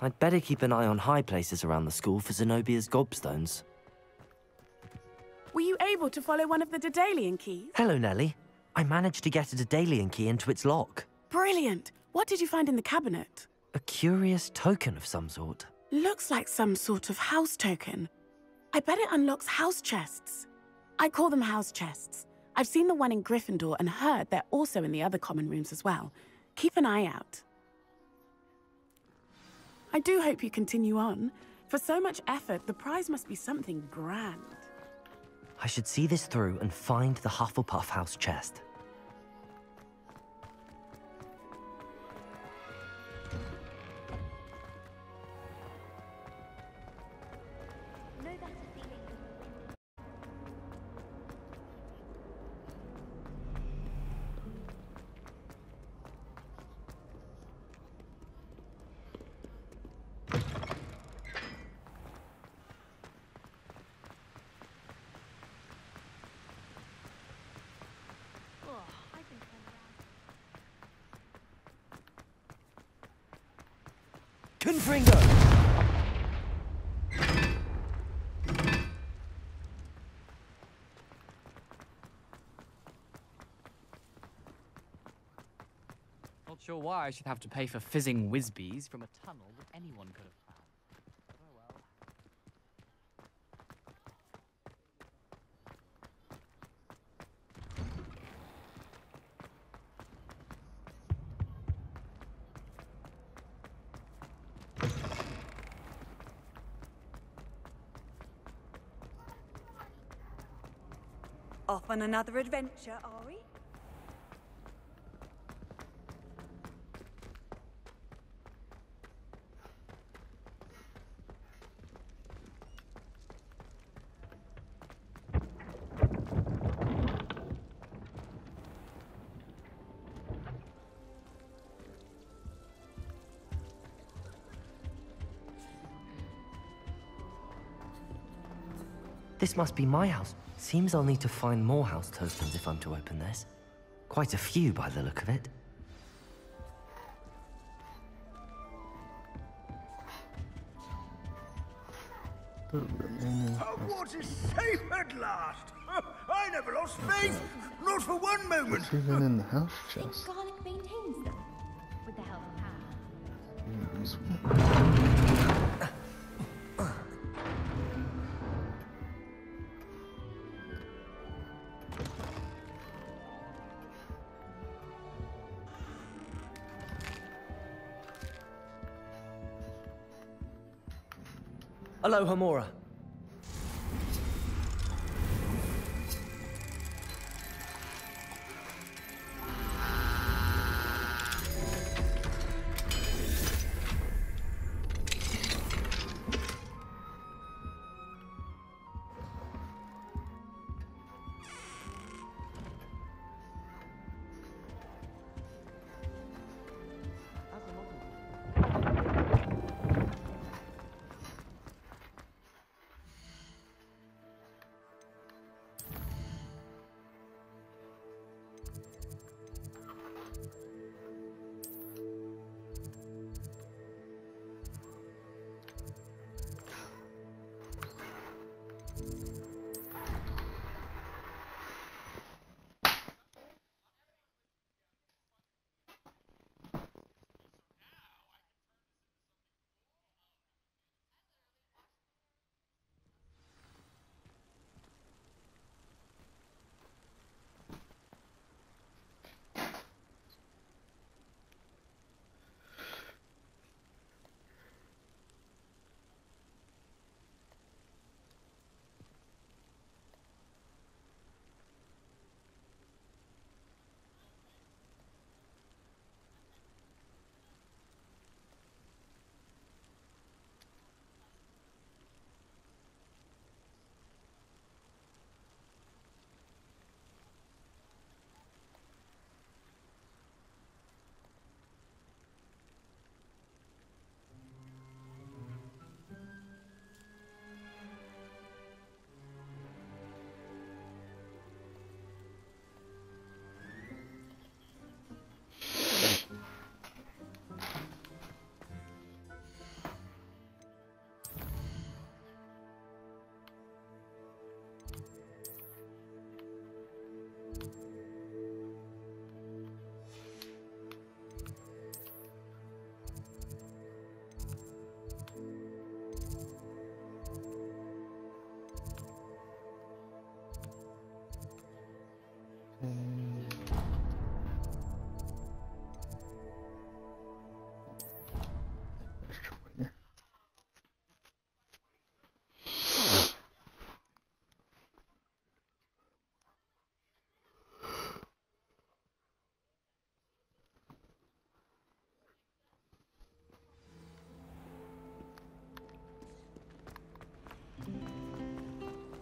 Speaker 4: I'd better keep an eye on high places around the school for Zenobia's gobstones.
Speaker 10: Were you able to follow one of the Daedalian keys?
Speaker 4: Hello, Nellie. I managed to get a Daedalian key into its lock.
Speaker 10: Brilliant! What did you find in the cabinet?
Speaker 4: A curious token of some sort.
Speaker 10: Looks like some sort of house token. I bet it unlocks house chests. I call them house chests. I've seen the one in Gryffindor and heard they're also in the other common rooms as well. Keep an eye out. I do hope you continue on. For so much effort, the prize must be something grand.
Speaker 4: I should see this through and find the Hufflepuff house chest. Confringo!
Speaker 2: Not sure why I should have to pay for fizzing whiz-bees from a tunnel that anyone could have planned. Oh well.
Speaker 3: Off on another adventure, are we?
Speaker 4: This must be my house. Seems I'll need to find more house tokens if I'm to open this. Quite a few by the look of it.
Speaker 5: Hogwarts is safe at last! I never lost faith! Not for one moment!
Speaker 1: What's even in the house chest?
Speaker 12: Garlic maintains them with the help of Harry.
Speaker 1: This one.
Speaker 4: Aloha, Mora.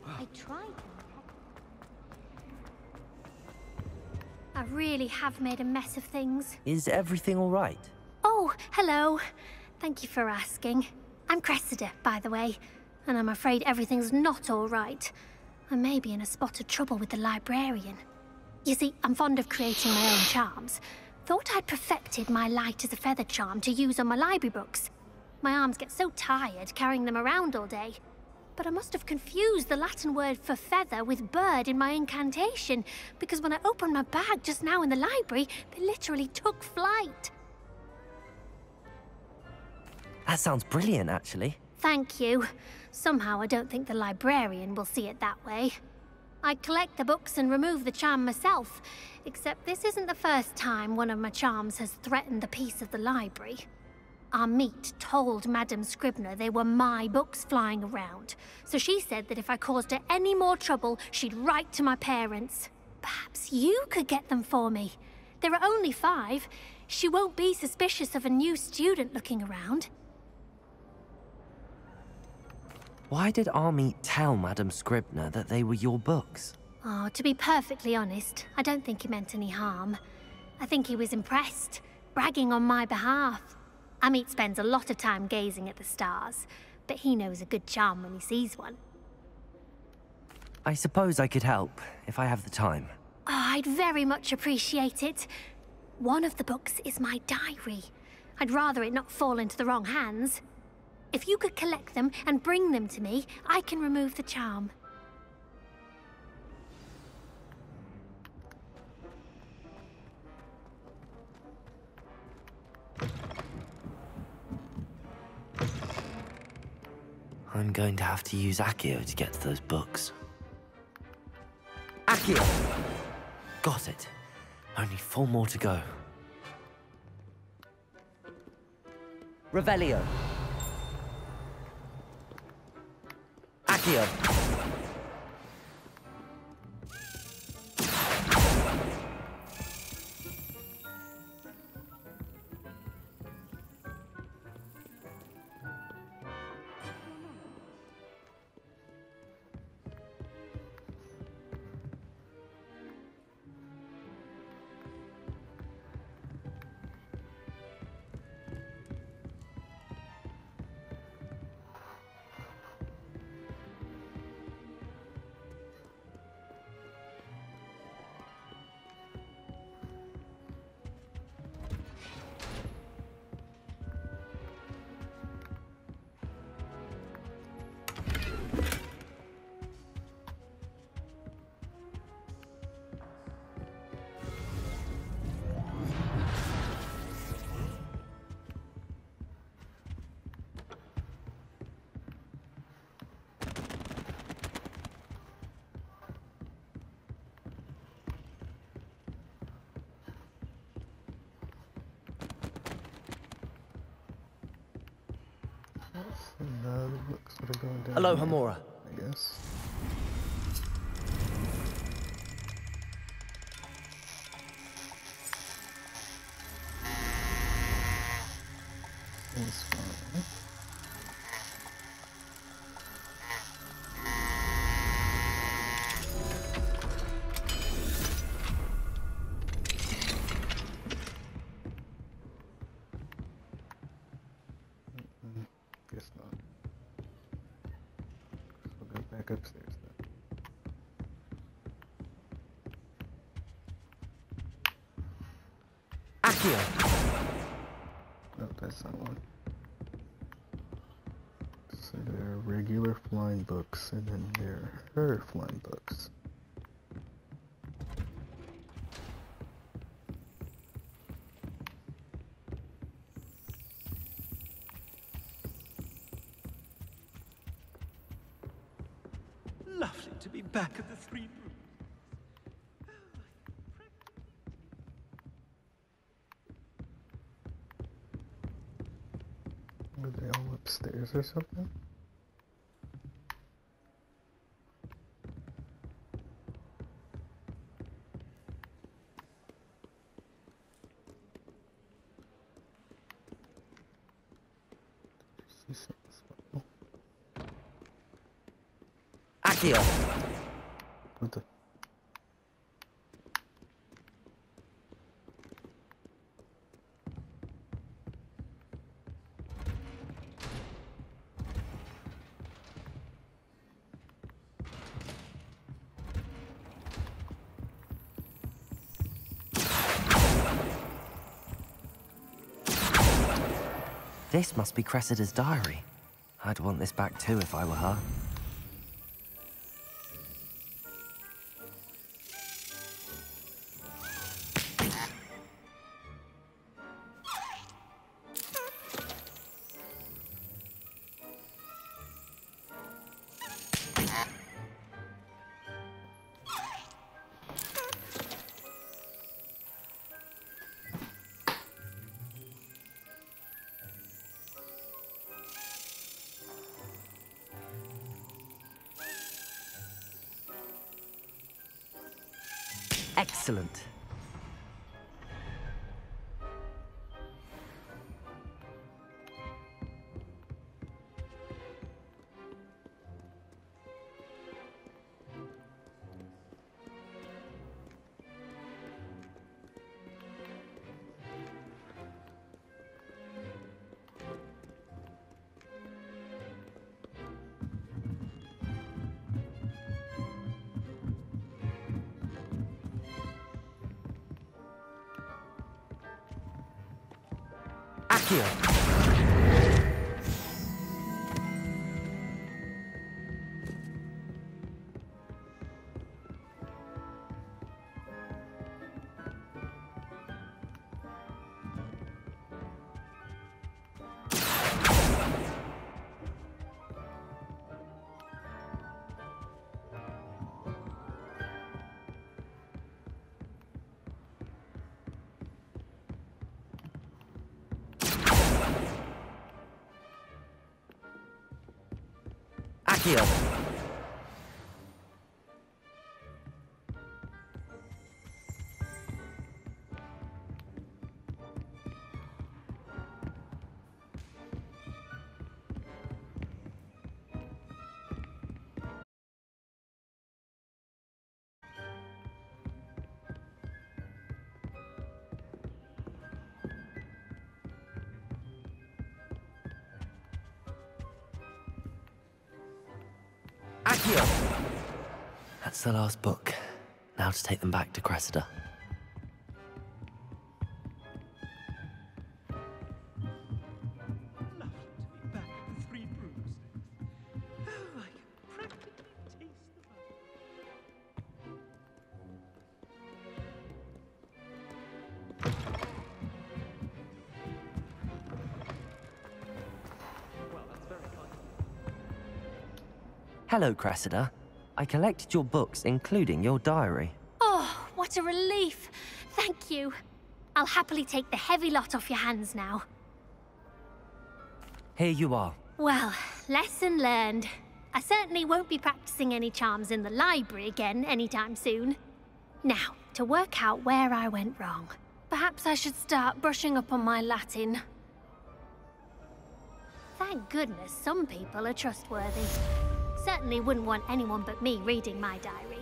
Speaker 12: I tried.
Speaker 13: I really have made a mess of things.
Speaker 8: Is everything all right?
Speaker 13: Oh, hello. Thank you for asking. I'm Cressida, by the way, and I'm afraid everything's not all right. I may be in a spot of trouble with the librarian. You see, I'm fond of creating my own charms. Thought I'd perfected my light as a feather charm to use on my library books. My arms get so tired carrying them around all day. But I must have confused the Latin word for feather with bird in my incantation, because when I opened my bag just now in the library, they literally took flight.
Speaker 8: That sounds brilliant, actually.
Speaker 13: Thank you. Somehow I don't think the librarian will see it that way. I collect the books and remove the charm myself, except this isn't the first time one of my charms has threatened the peace of the library. Our meet told Madame Scribner they were my books flying around, so she said that if I caused her any more trouble, she'd write to my parents. Perhaps you could get them for me. There are only 5. She won't be suspicious of a new student looking around.
Speaker 8: Why did Army tell Madame Scribner that they were your books?
Speaker 13: Oh, to be perfectly honest, I don't think he meant any harm. I think he was impressed, bragging on my behalf. Amit spends a lot of time gazing at the stars, but he knows a good charm when he sees one.
Speaker 8: I suppose I could help, if I have the time.
Speaker 13: Oh, I'd very much appreciate it. One of the books is my diary. I'd rather it not fall into the wrong hands. If you could collect them and bring them to me, I can remove the charm.
Speaker 8: I'm going to have to use Accio to get to those books. Accio! Got it. Only 4 more to go. Revelio. Accio.
Speaker 1: The books that are going down.
Speaker 8: Hello,
Speaker 1: here,
Speaker 8: Hamura.
Speaker 1: I guess. It's fine. Guess not. We'll go back upstairs then.
Speaker 8: Accio!
Speaker 1: No, that's not one. So there are regular flying books, and then there are her flying books.
Speaker 14: to be back at the Three Rooms.
Speaker 1: Are they all upstairs or something?
Speaker 8: Accio!
Speaker 1: What the?
Speaker 8: This must be Cressida's diary. I'd want this back too if I were her. Excellent. Accio! Accio! Accio! That's the last book. Now to take them back to Cressida. Hello, Cressida. I collected your books, including your diary.
Speaker 13: Oh, what a relief. Thank you. I'll happily take the heavy lot off your hands now.
Speaker 8: Here you are.
Speaker 13: Well, lesson learned. I certainly won't be practicing any charms in the library again anytime soon. Now, to work out where I went wrong. Perhaps I should start brushing up on my Latin. Thank goodness some people are trustworthy. Certainly wouldn't want anyone but me reading my diary.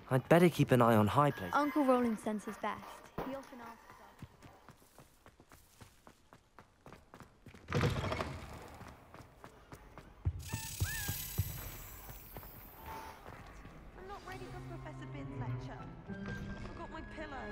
Speaker 8: I'd better keep an eye on high places.
Speaker 9: Uncle Roland sends his best. He often asks us.
Speaker 3: I'm not ready for Professor Bin's lecture. I forgot my pillow.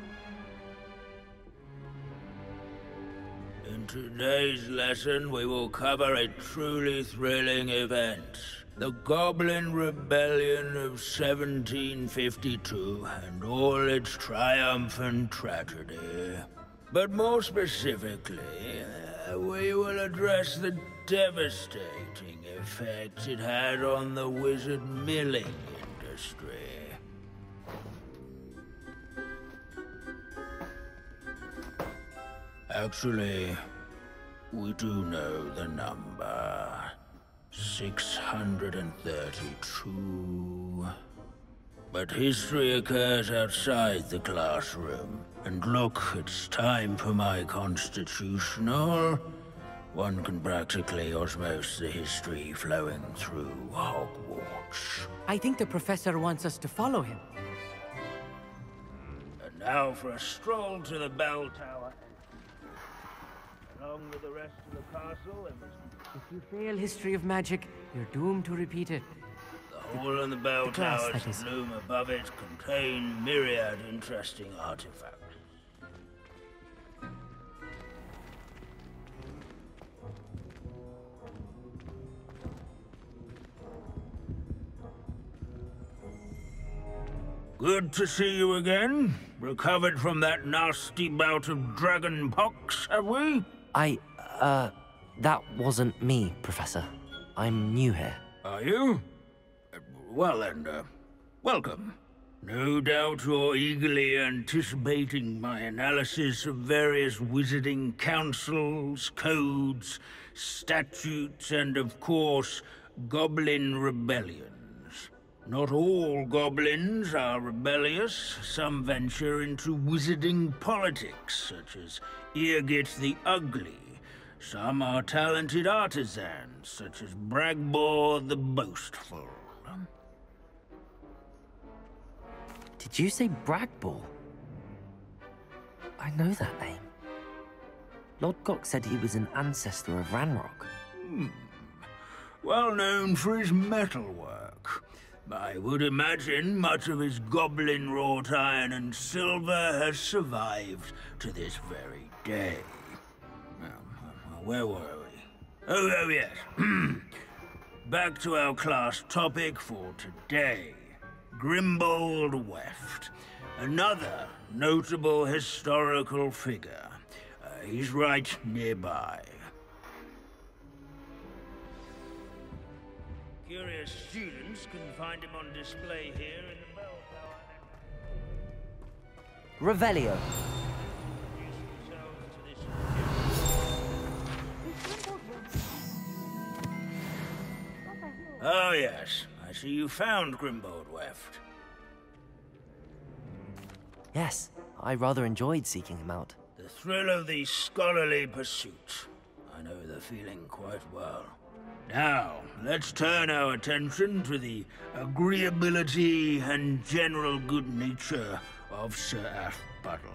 Speaker 5: In today's lesson, we will cover a truly thrilling event. The Goblin Rebellion of 1752 and all its triumph and tragedy. But more specifically, we will address the devastating effect it had on the wizard milling industry. Actually, we do know the number. 632. But history occurs outside the classroom. And look, it's time for my constitutional. One can practically osmose the history flowing through Hogwarts.
Speaker 2: I think the professor wants us to follow him.
Speaker 5: And now for a stroll to the bell tower. Along with the rest of the castle, and
Speaker 2: if you fail history of magic, you're doomed to repeat it.
Speaker 5: the hall and the bell towers that loom above it contain myriad interesting artifacts. Good to see you again. Recovered from that nasty bout of dragon pox, have we?
Speaker 8: That wasn't me, Professor. I'm new here.
Speaker 5: Are you? Well then, welcome. No doubt you're eagerly anticipating my analysis of various wizarding councils, codes, statutes, and of course, goblin rebellions. Not all goblins are rebellious. Some venture into wizarding politics, such as Eargit the Ugly. Some are talented artisans, such as Bragbor the Boastful.
Speaker 8: Did you say Bragbor? I know that name. Lodgok said he was an ancestor of Ranrock.
Speaker 5: Well known for his metalwork. I would imagine much of his goblin-wrought iron and silver has survived to this very day. Where were we? Oh yes. Back to our class topic for today. Grimbold Weft. Another notable historical figure. He's right nearby. Curious students can find him on display here in the bell tower.
Speaker 8: Revelio.
Speaker 5: Oh yes, I see you found Grimbold Weft.
Speaker 8: Yes, I rather enjoyed seeking him out.
Speaker 5: The thrill of the scholarly pursuit. I know the feeling quite well. Now, let's turn our attention to the agreeability and general good nature of Sir Aphbuttle.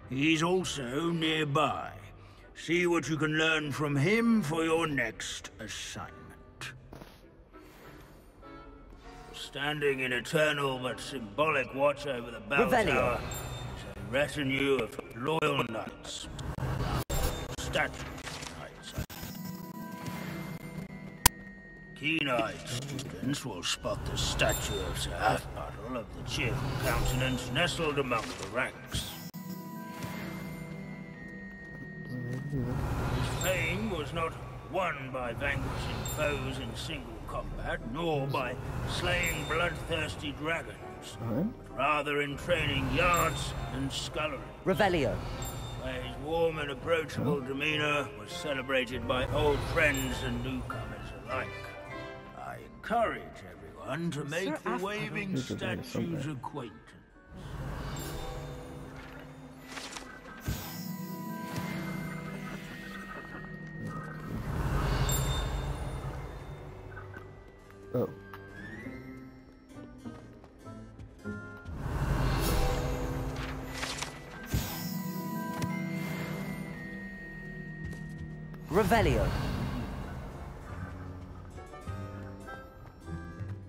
Speaker 5: He's also nearby. See what you can learn from him for your next assignment. Standing in eternal but symbolic watch over the bell tower is a retinue of loyal knights. Statues. Keen-eyed students will spot the statue of Sir Aphbuttle of the cheerful countenance nestled among the ranks. His fame was not won by vanquishing foes in single combat, nor by slaying bloodthirsty dragons, but rather in training yards and scullery.
Speaker 8: Revelio.
Speaker 5: Where his warm and approachable demeanor was celebrated by old friends and newcomers alike. Encourage everyone to make the waving statue's acquaintance.
Speaker 1: Oh.
Speaker 8: Revelio.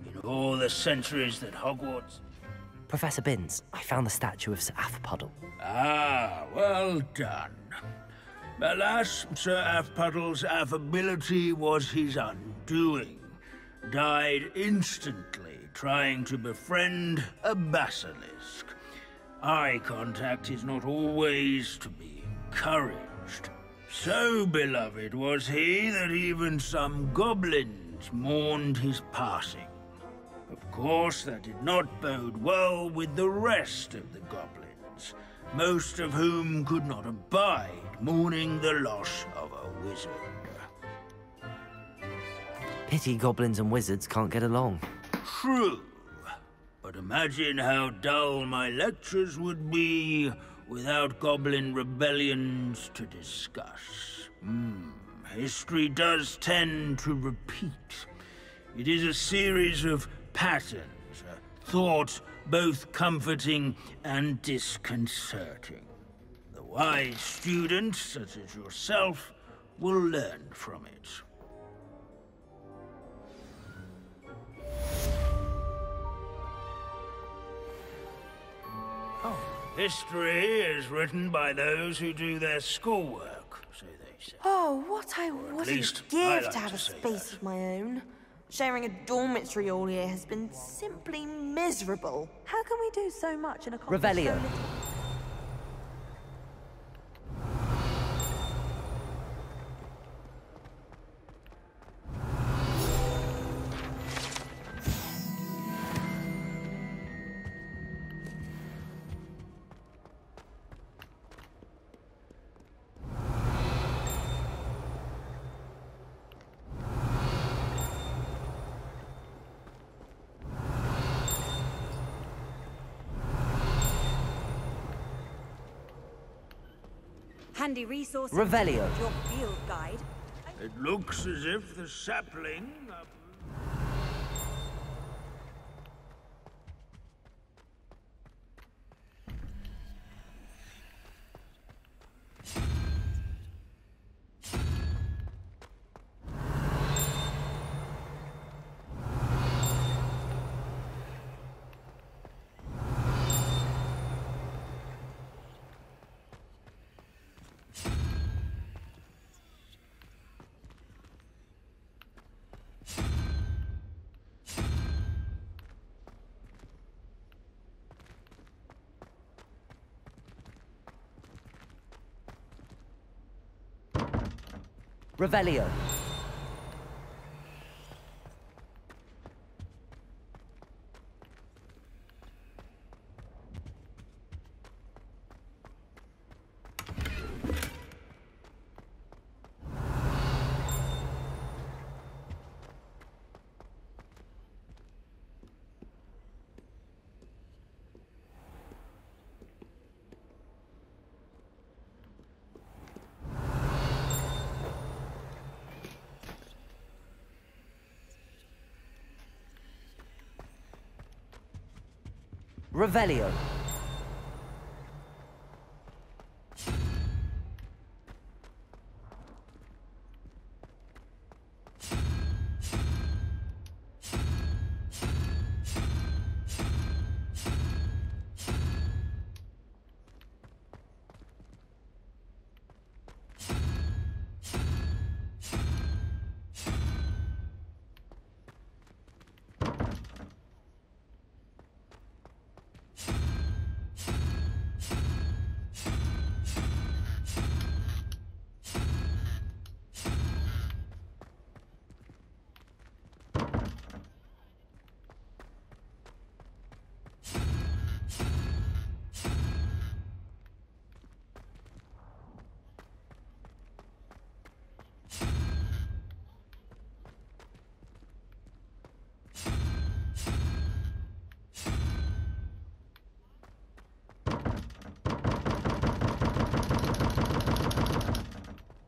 Speaker 5: In all the centuries that Hogwarts...
Speaker 8: Professor Binns, I found the statue of Sir Afpuddle.
Speaker 5: Ah, well done. Alas, Sir Afpuddle's affability was his undoing. Died instantly trying to befriend a basilisk. Eye contact is not always to be encouraged. So beloved was he that even some goblins mourned his passing. Of course, that did not bode well with the rest of the goblins, most of whom could not abide mourning the loss of a wizard.
Speaker 8: Pity goblins and wizards can't get along.
Speaker 5: True. But imagine how dull my lectures would be without goblin rebellions to discuss. History does tend to repeat. It is a series of patterns, a thought both comforting and disconcerting. The wise students, such as yourself, will learn from it. History is written by those who do their schoolwork, so they say.
Speaker 14: Oh, what I
Speaker 5: Or at
Speaker 14: wouldn't
Speaker 5: least I
Speaker 14: give
Speaker 5: like
Speaker 14: to have
Speaker 5: to
Speaker 14: a
Speaker 5: say
Speaker 14: space
Speaker 5: that.
Speaker 14: of my own. Sharing a dormitory all year has been simply miserable. How can we do so much and accomplish
Speaker 8: Revelio.
Speaker 14: so little?
Speaker 3: Handy resource.
Speaker 8: Revelio.
Speaker 3: Your field guide.
Speaker 5: It looks as if the sapling...
Speaker 8: Revelio. Revelio.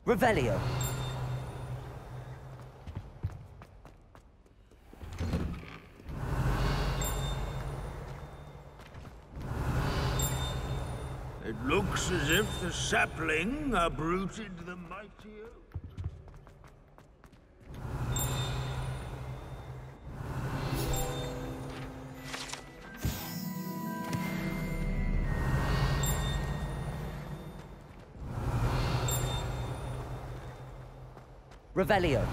Speaker 8: Revelio.
Speaker 5: It looks as if the sapling uprooted the mighty oak.
Speaker 8: Revelio.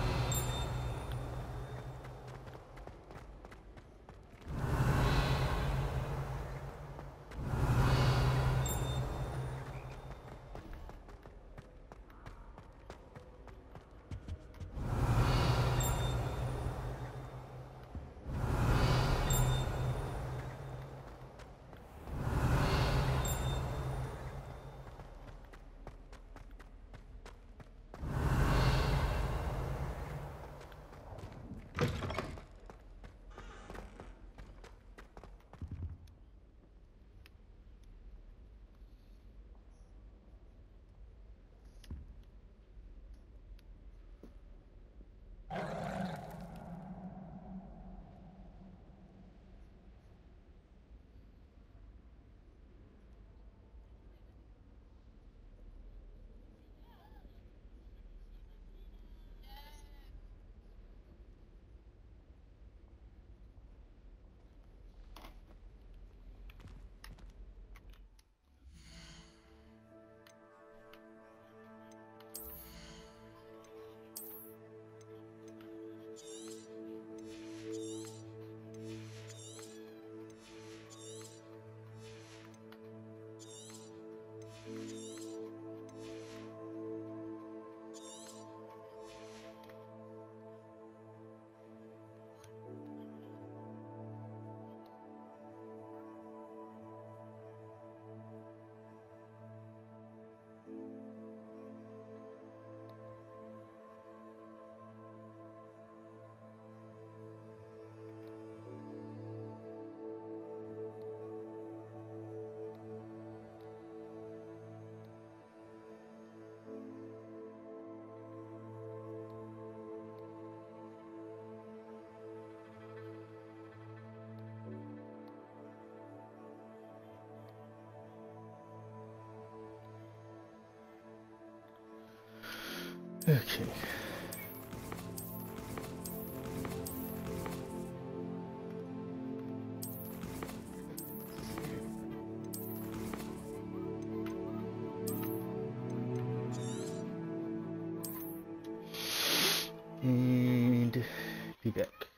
Speaker 1: Okay. And be back.